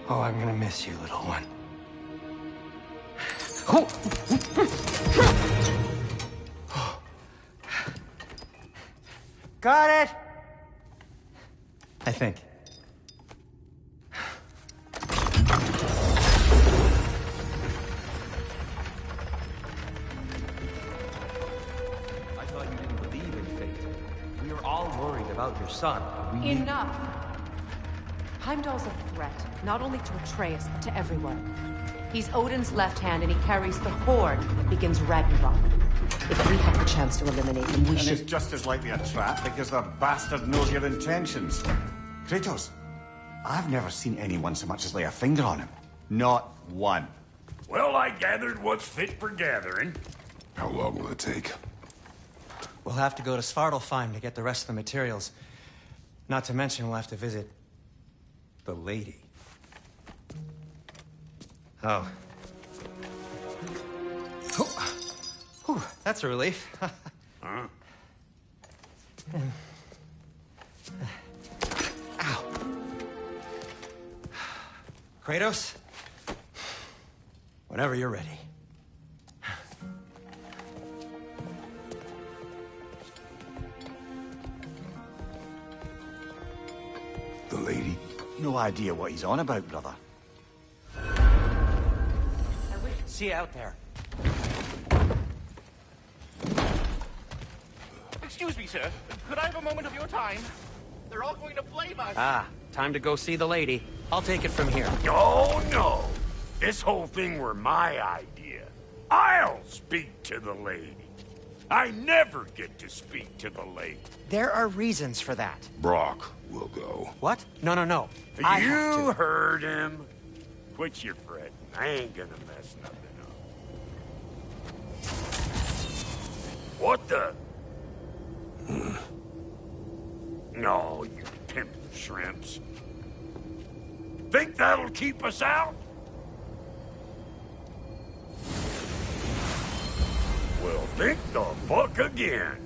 Oh, I'm gonna miss you, little one. Got it! I think. I thought you didn't believe in fate. We are all worried about your son. Enough! Heimdall's a threat, not only to Atreus, but to everyone. He's Odin's left hand, and he carries the horde that begins Ragnarok. If we have the chance to eliminate him, we should... And it's just as likely a trap because the bastard knows your intentions. Kratos, I've never seen anyone so much as lay a finger on him. Not one. Well, I gathered what's fit for gathering. How long will it take? We'll have to go to Svartalfheim to get the rest of the materials. Not to mention we'll have to visit... the lady. Oh. Whew, that's a relief. Huh? Ow. Kratos? Whenever you're ready. The lady? No idea what he's on about, brother. I wish to see you out there. Excuse me, sir. Could I have a moment of your time? They're all going to blame us. Ah, time to go see the lady. I'll take it from here. Oh, no. This whole thing were my idea. I'll speak to the lady. I never get to speak to the lady. There are reasons for that. Brock will go. What? No, no, no. I have You to. heard him. Quit your fretting. I ain't gonna mess nothing up. What the? No, you pimp shrimps. Think that'll keep us out? Well, think the fuck again.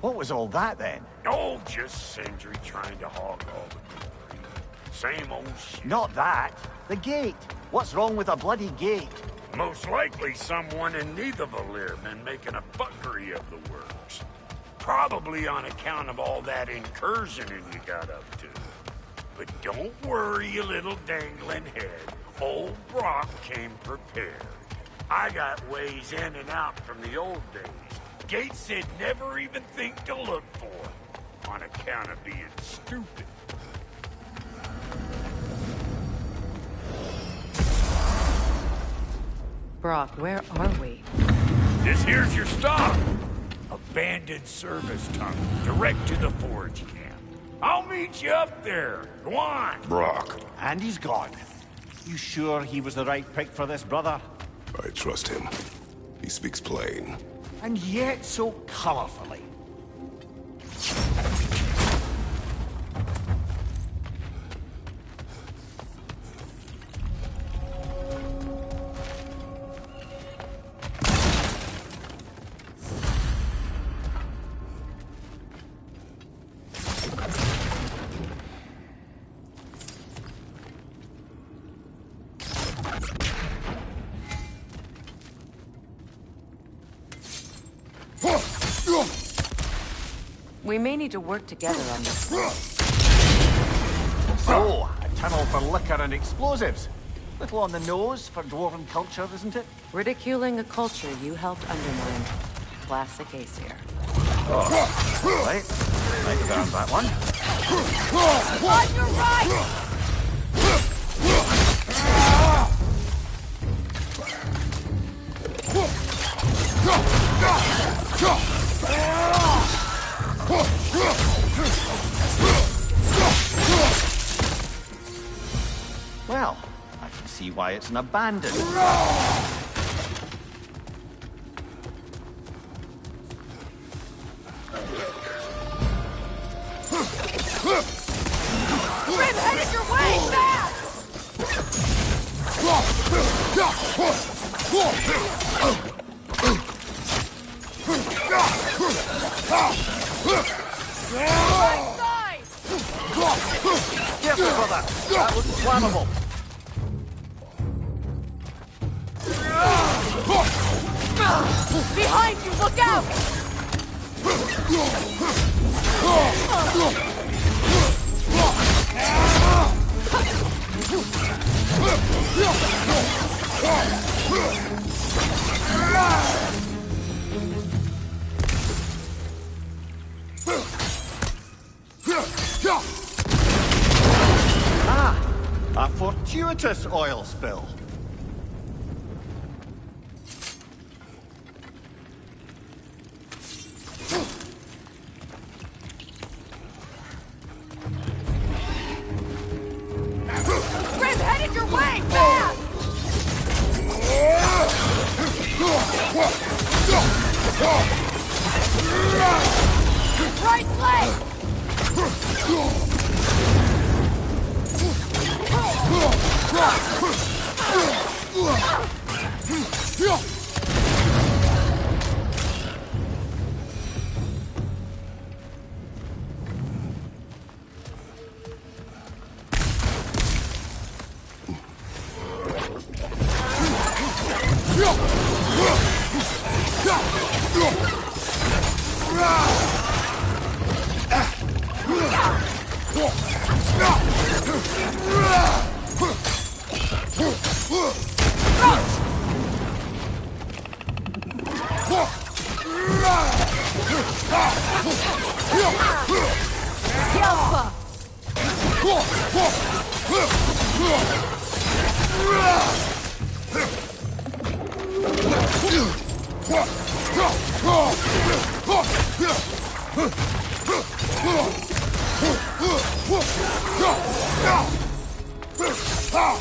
What was all that, then? Oh, just Sindri trying to hog all the glory. Same old shit. Not that. The gate. What's wrong with a bloody gate? Most likely someone in Nidavellir been making a fuckery of the works. Probably on account of all that incursioning you got up to. But don't worry, you little dangling head. Old Brock came prepared. I got ways in and out from the old days. Gates said never even think to look for, on account of being stupid. Brock, where are we? This here's your stop. Abandoned service tunnel, direct to the forge camp. I'll meet you up there. Go on. Brock. And he's gone. You sure he was the right pick for this, brother? I trust him. He speaks plain. And yet so colorfully. We may need to work together on this. So, a tunnel for liquor and explosives. Little on the nose for dwarven culture, isn't it? Ridiculing a culture you helped undermine. Classic Aesir. Oh, right. Right down that one. On your right! Well, I can see why it's an abandoned. Grim headed your way, fast! Right side! Careful, brother. That looks flammable. Behind you, look out! Ah, a fortuitous oil spill. Grim headed your way, fast! Right leg!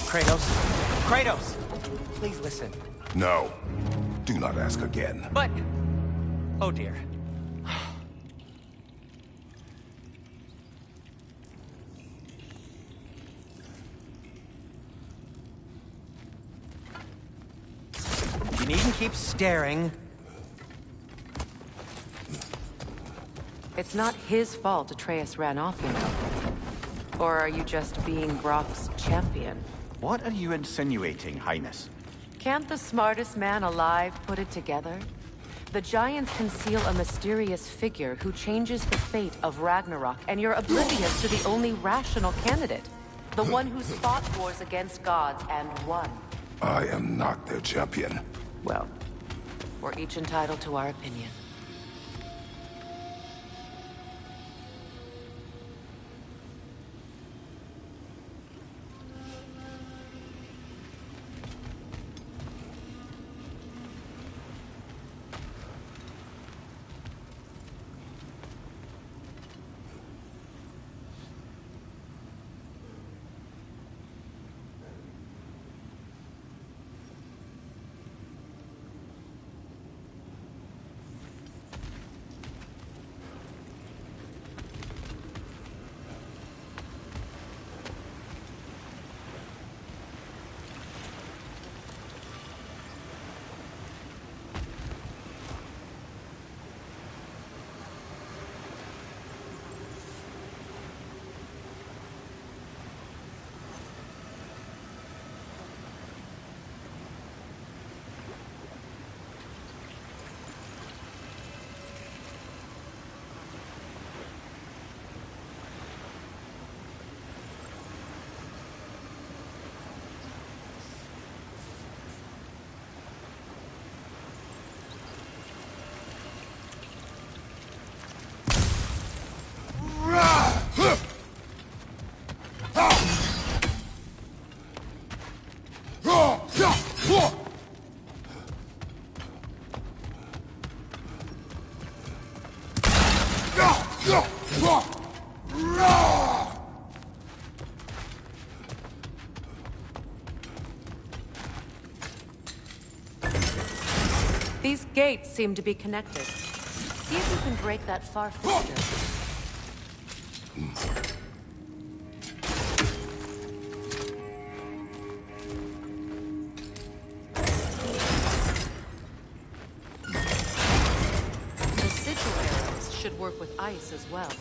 Kratos! Kratos! Please listen. No. Do not ask again. But... Oh dear. You needn't keep staring. It's not his fault Atreus ran off, you know. Or are you just being Brock's champion? What are you insinuating, Highness? Can't the smartest man alive put it together? The Giants conceal a mysterious figure who changes the fate of Ragnarok, and you're oblivious to the only rational candidate. The one who's fought wars against gods and won. I am not their champion. Well, we're each entitled to our opinion. These gates seem to be connected. See if you can break that far fissure. The sigil arrows should work with ice as well.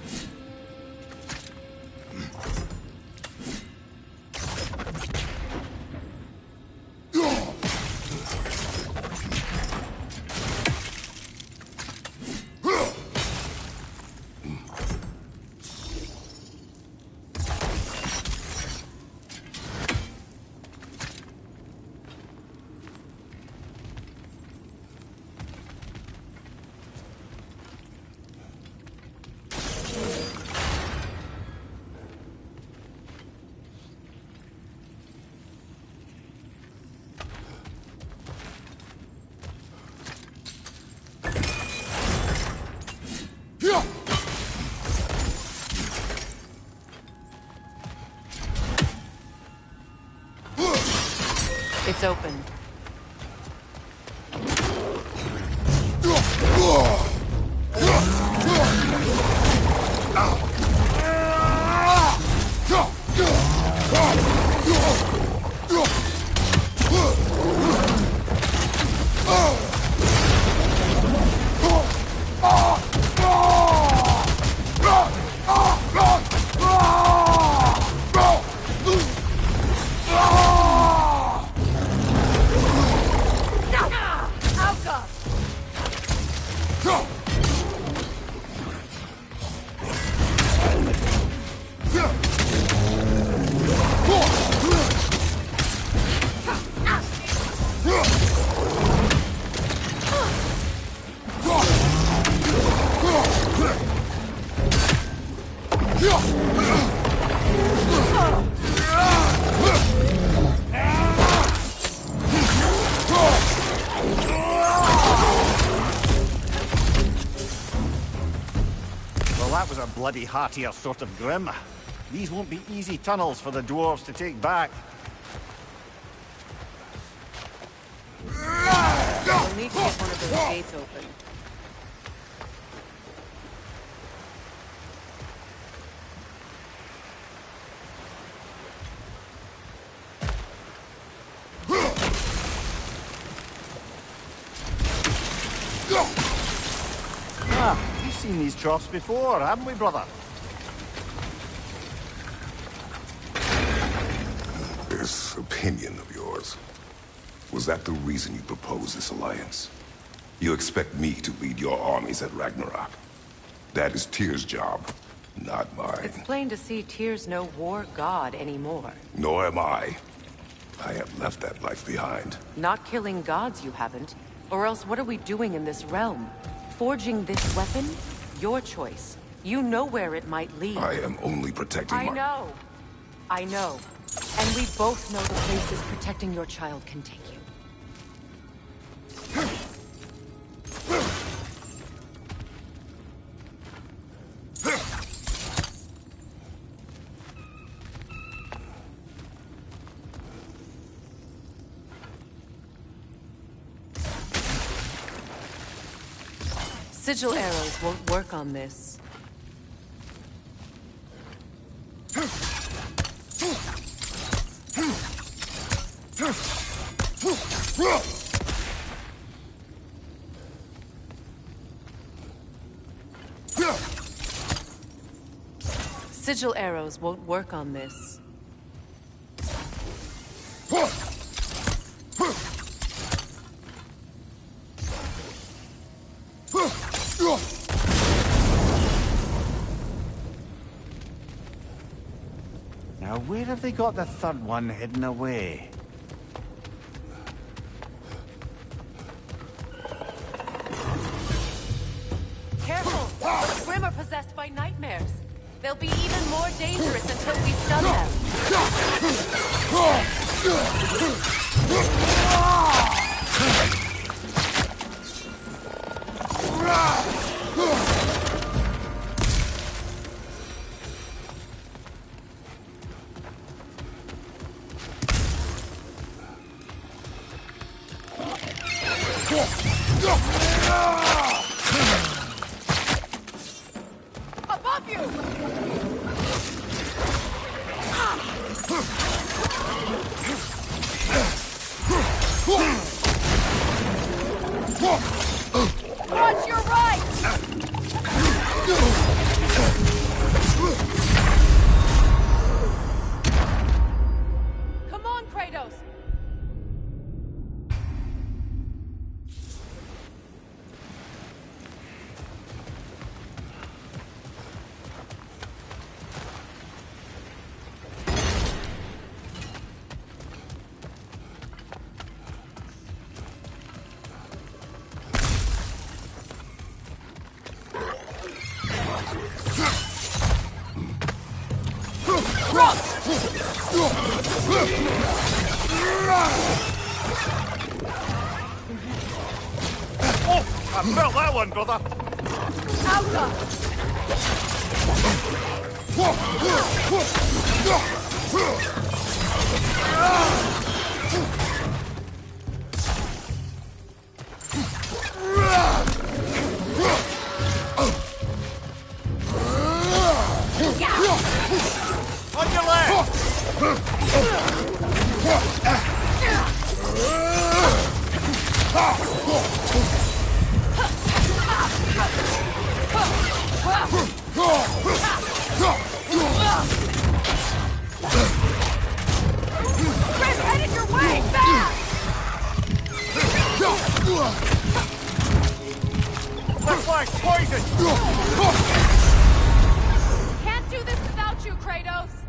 It's open. up! Well, that was a bloody heartier sort of grim. These won't be easy tunnels for the dwarves to take back. We'll need to get one of those gates open. Ah, we've seen these troughs before, haven't we, brother? This opinion of yours, was that the reason you proposed this alliance? You expect me to lead your armies at Ragnarok? That is Tyr's job, not mine. It's plain to see Tyr's no war god anymore. Nor am I. I have left that life behind. Not killing gods, you haven't. Or else what are we doing in this realm? Forging this weapon? Your choice. You know where it might lead. I am only protecting I know. I know. And we both know the places protecting your child can take you. Sigil arrows won't work on this. Sigil arrows won't work on this. Now, where have they got the third one hidden away? Careful! Those Grim are possessed by nightmares. They'll be even more dangerous until we've done them. Above you! Watch your right! Come on, Kratos! Oh, I felt that one, brother. On your left! Chris, headed your way! Fast! Flash, poison! Can't do this without you, Kratos!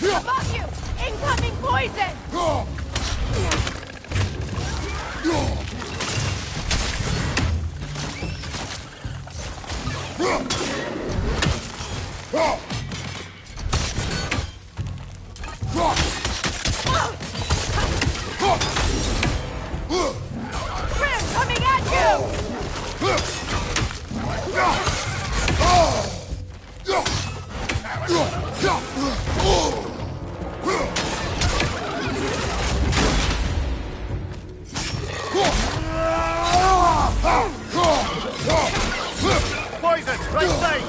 Above you! Incoming poison! Grim coming at Poison, right side!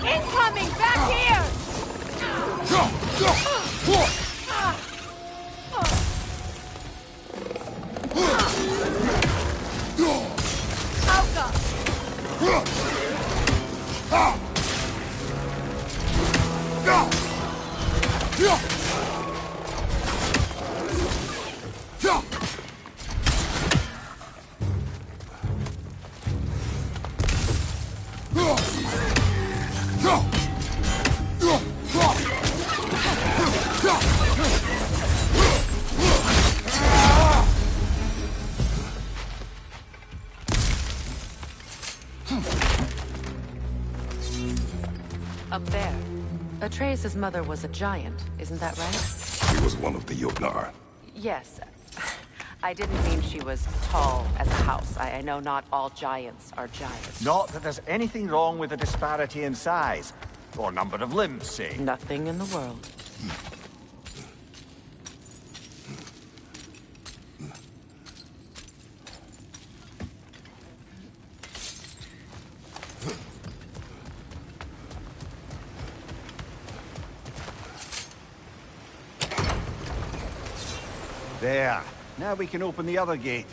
Incoming! Back here! Alka! Up there. Atreus' mother was a giant, isn't that right? He was one of the Jotnar. Yes. I didn't mean she was tall as a house. I know not all giants are giants. Not that there's anything wrong with the disparity in size. Or number of limbs, say. Nothing in the world. There. Now we can open the other gate.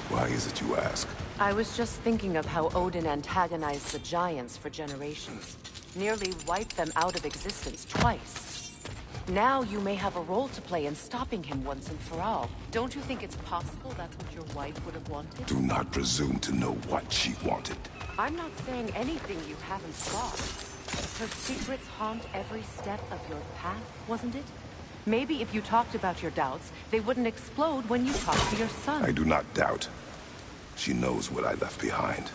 Why is it you ask? I was just thinking of how Odin antagonized the giants for generations. Nearly wiped them out of existence twice. Now you may have a role to play in stopping him once and for all. Don't you think it's possible that's what your wife would have wanted? Do not presume to know what she wanted. I'm not saying anything you haven't thought. Her secrets haunt every step of your path, wasn't it? Maybe if you talked about your doubts, they wouldn't explode when you talked to your son. I do not doubt. She knows what I left behind.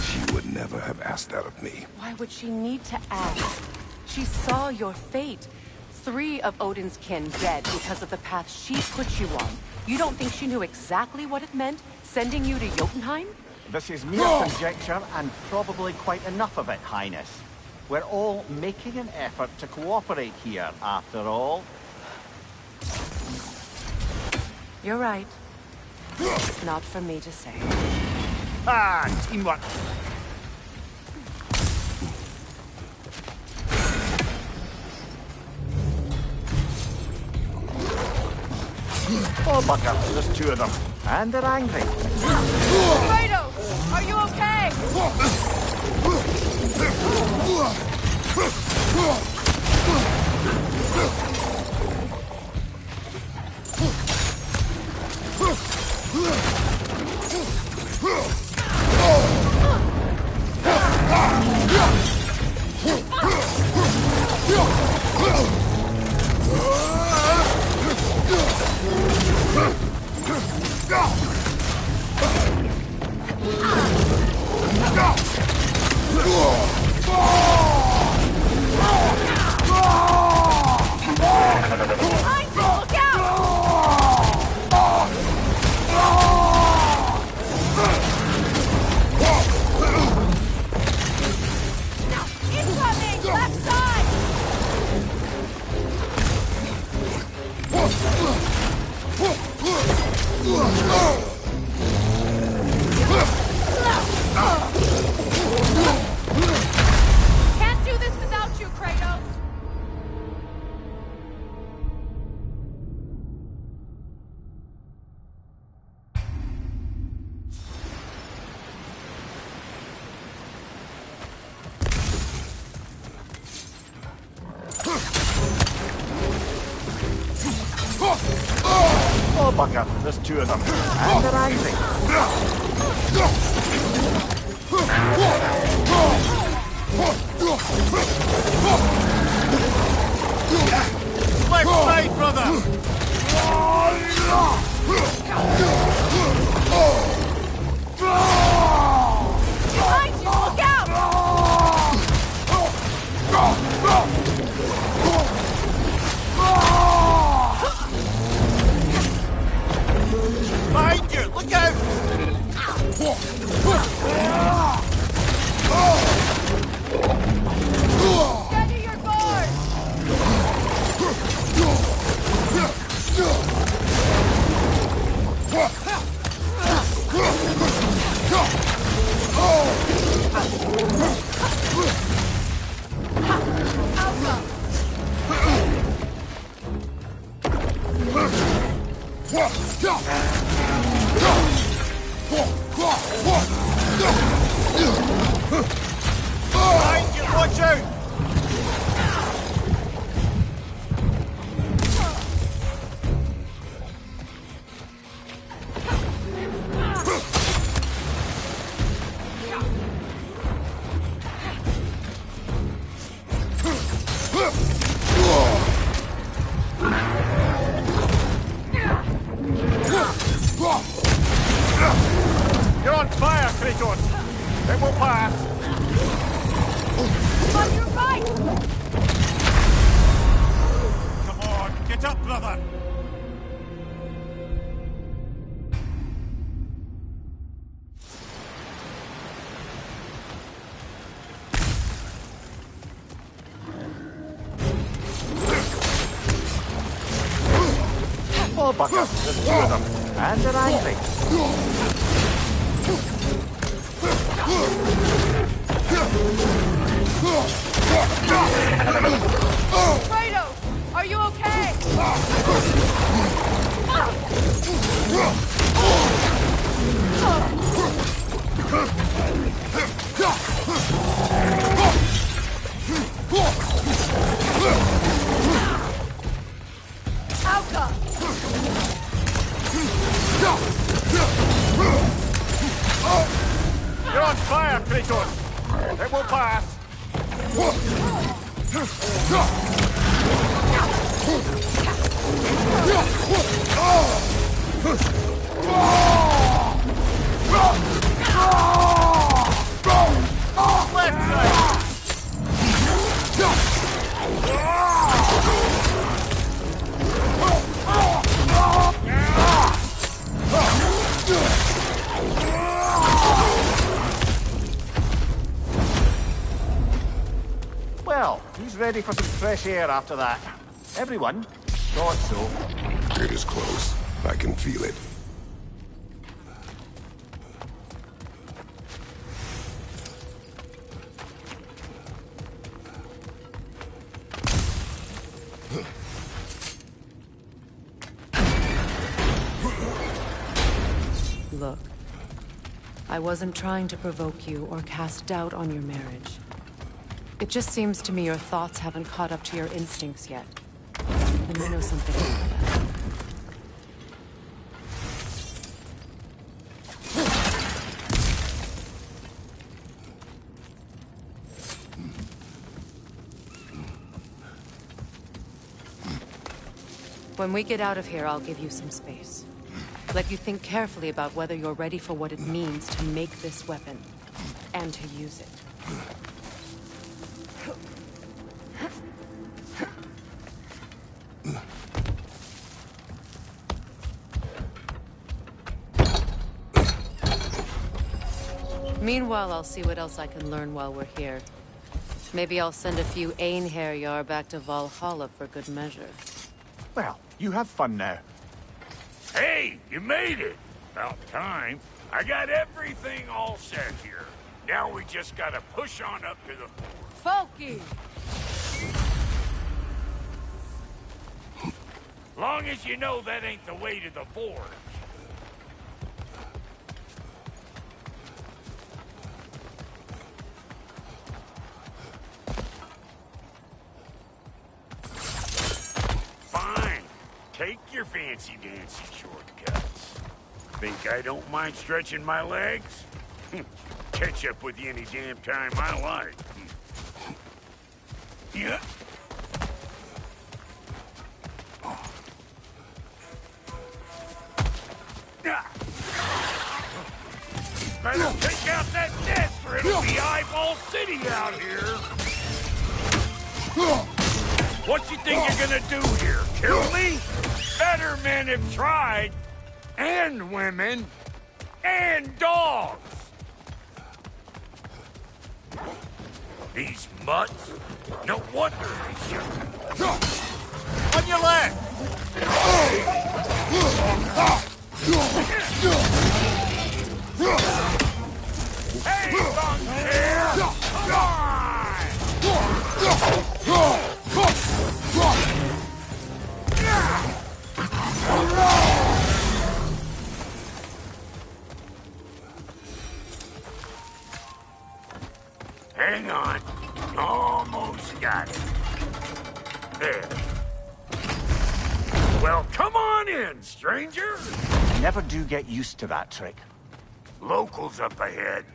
She would never have asked that of me. Why would she need to ask? She saw your fate. 3 of Odin's kin dead because of the path she put you on. You don't think she knew exactly what it meant, sending you to Jotunheim? This is mere conjecture, and probably quite enough of it, Highness. We're all making an effort to cooperate here, after all. You're right. Not for me to say. Ah, teamwork. Oh, bugger, there's 2 of them. And they're angry. Kratos, are you okay? Look out! Incoming! Left side! Can't do this without you, Kratos! Oh, Bucker, there's two of them. And they're angry. Left side, brother! Behind you! Look out! Behind you! Look out! Steady your board! Behind you! Watch out! You're on fire, Kratos! It will pass! On your right! Come on, get up, brother! Oh, Bucker, there's two of them. And they're angry. Kratos! Are you okay? Alka! You're on fire, Kratos! It will pass! Left side! Well, who's ready for some fresh air after that? Everyone? Thought so. It is close. I can feel it. Look, I wasn't trying to provoke you or cast doubt on your marriage. It just seems to me your thoughts haven't caught up to your instincts yet. And I know something about that. When we get out of here, I'll give you some space. Let you think carefully about whether you're ready for what it means to make this weapon. and to use it. Meanwhile, I'll see what else I can learn while we're here. Maybe I'll send a few Einherjar back to Valhalla for good measure. Well, you have fun now. Hey, you made it! About time. I got everything all set here. Now we just gotta push on up to the fort. Folky! Long as you know that ain't the way to the forge. Fine. Take your fancy-dancy shortcuts. Think I don't mind stretching my legs? Catch up with you any damn time I like. Yeah. Better take out that nest or it'll be Eyeball City out here. What you think you're gonna do here? Kill me? Better men have tried. And women. And dogs. These mutts? No wonder they shoot. On your left! Hey, Thunder! Come Hang on. Almost got it. There. Well, come on in, stranger. Never do get used to that trick. Locals up ahead.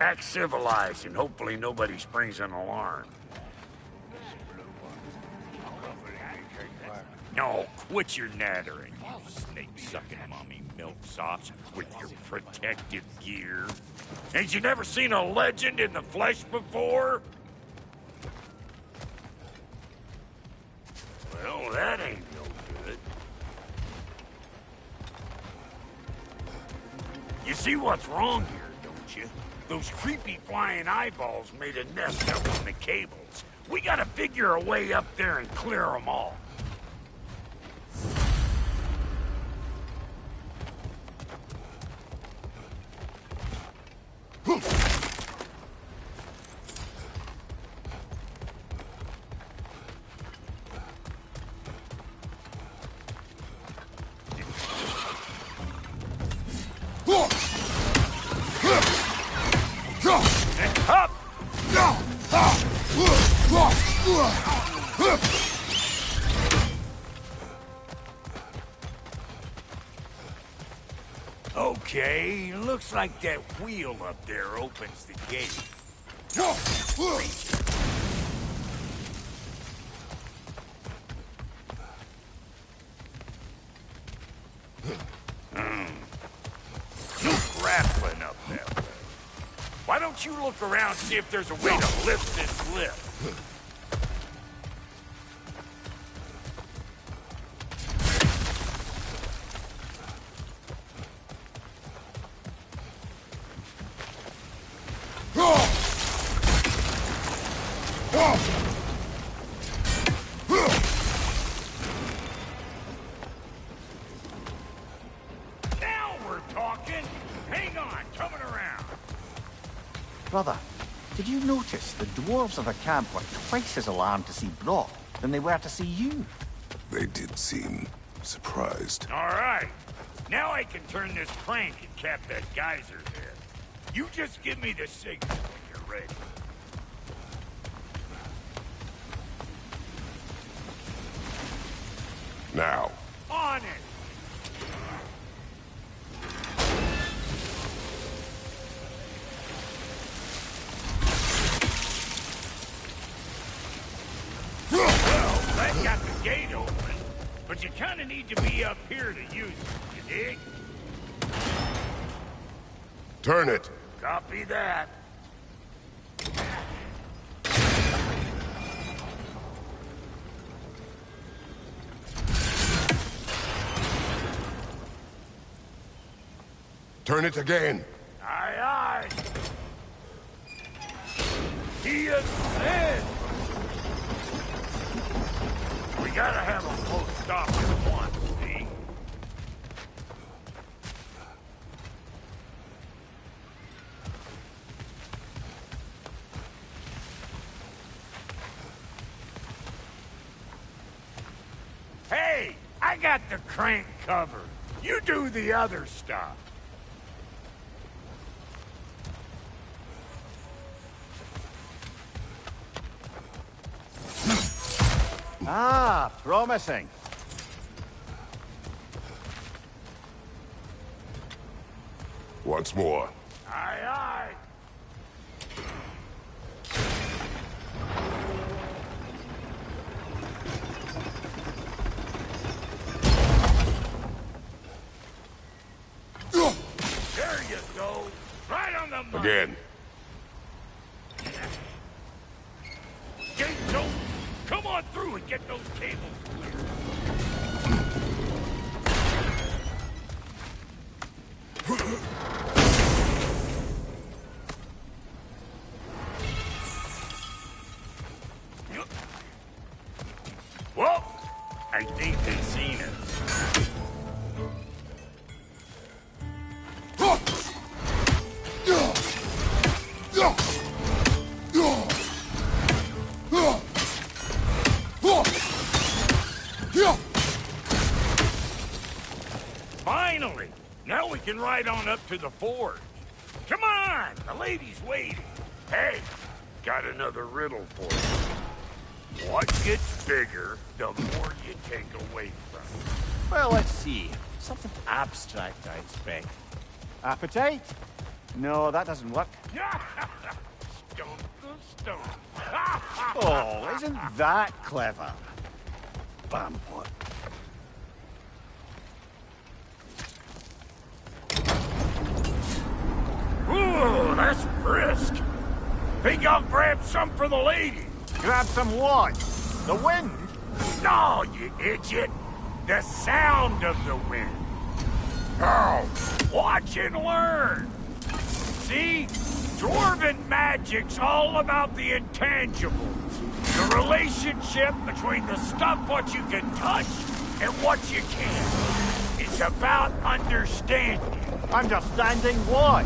Act civilized, and hopefully nobody springs an alarm. No, quit your nattering, you snake-sucking mommy milksops with your protective gear. Ain't you never seen a legend in the flesh before? Well, that ain't no good. You see what's wrong here, don't you? Those creepy flying eyeballs made a nest up in the cables. We gotta figure a way up there and clear them all. Okay, looks like that wheel up there opens the gate. Grappling up that way. Why don't you look around and see if there's a way to lift this lift? Now we're talking. Hang on, coming around. Brother, did you notice the dwarves of the camp were twice as alarmed to see Brock than they were to see you? They did seem surprised. All right. Now I can turn this crank and cap that geyser there. You just give me the signal when you're ready. Now. On it! Well, that got the gate open, but you kind of need to be up here to use it, you dig? Turn it. Copy that. Turn it again. Aye, aye. He is dead. We gotta have a close stop at once, see? Hey, I got the crank covered. You do the other stuff. Ah, promising. Once more. Aye, aye. There you go. Right on the money. Again. Gates open. Come on through and get those cables clear. Well, I think they've seen us. Finally! Now we can ride on up to the forge. Come on! The lady's waiting. Hey, got another riddle for you. What gets bigger, the more you take away from it? Well, let's see. Something abstract, I expect. Appetite? No, that doesn't work. Stone to stone. Oh, isn't that clever? Bampot. Ooh, that's brisk. Think I'll grab some for the lady. Grab some what? The wind? No, you idiot. The sound of the wind. Oh, watch and learn. See? Dwarven magic's all about the intangibles. The relationship between the stuff what you can touch and what you can't. It's about understanding. Understanding what?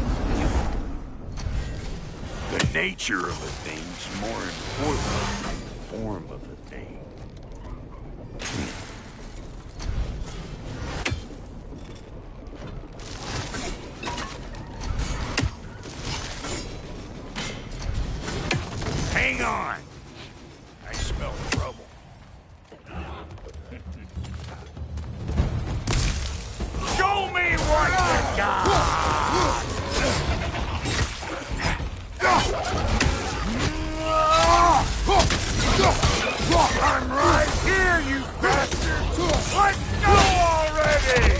The nature of a thing's more important than the form of a thing. Hang on! I smell trouble. Show me what you got! I'm right here, you bastard! Let's go already!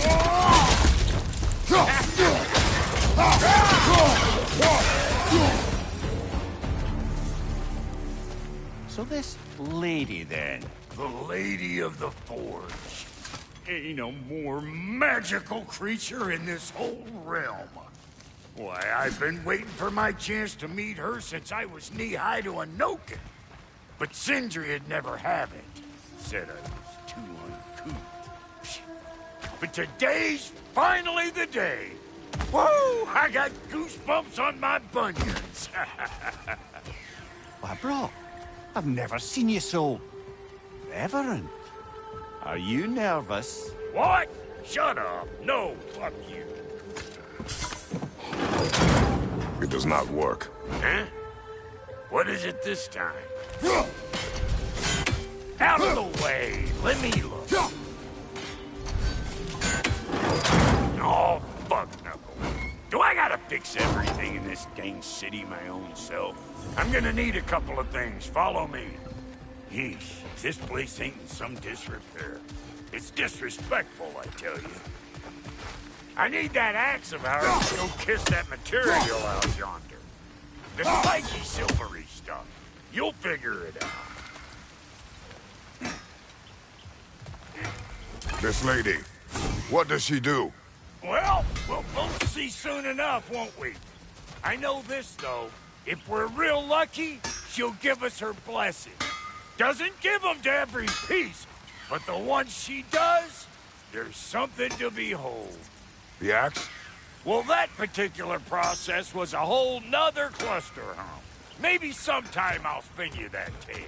So this lady, then? The Lady of the Forge. Ain't no more magical creature in this whole realm. Why, I've been waiting for my chance to meet her since I was knee-high to a Noken. But Sindri would never have it. Said I was too uncouth. But today's finally the day. Woo! I got goosebumps on my bunions. Why, bro, I've never seen you so reverent. Are you nervous? What? Shut up. No, fuck you. It does not work. Huh? What is it this time? Out of the way. Let me look. Oh, fuck knuckle. Do I gotta fix everything in this dang city my own self? I'm gonna need a couple of things. Follow me. Yeesh, this place ain't in some disrepair. It's disrespectful, I tell you. I need that axe of ours to go kiss that material out yonder. The spiky silvery stuff. You'll figure it out. This lady, what does she do? Well, we'll see soon enough, won't we? I know this, though. If we're real lucky, she'll give us her blessing. Doesn't give them to every piece, but the ones she does, there's something to behold. The axe? Well, that particular process was a whole nother cluster, huh? Maybe sometime I'll spin you that tale.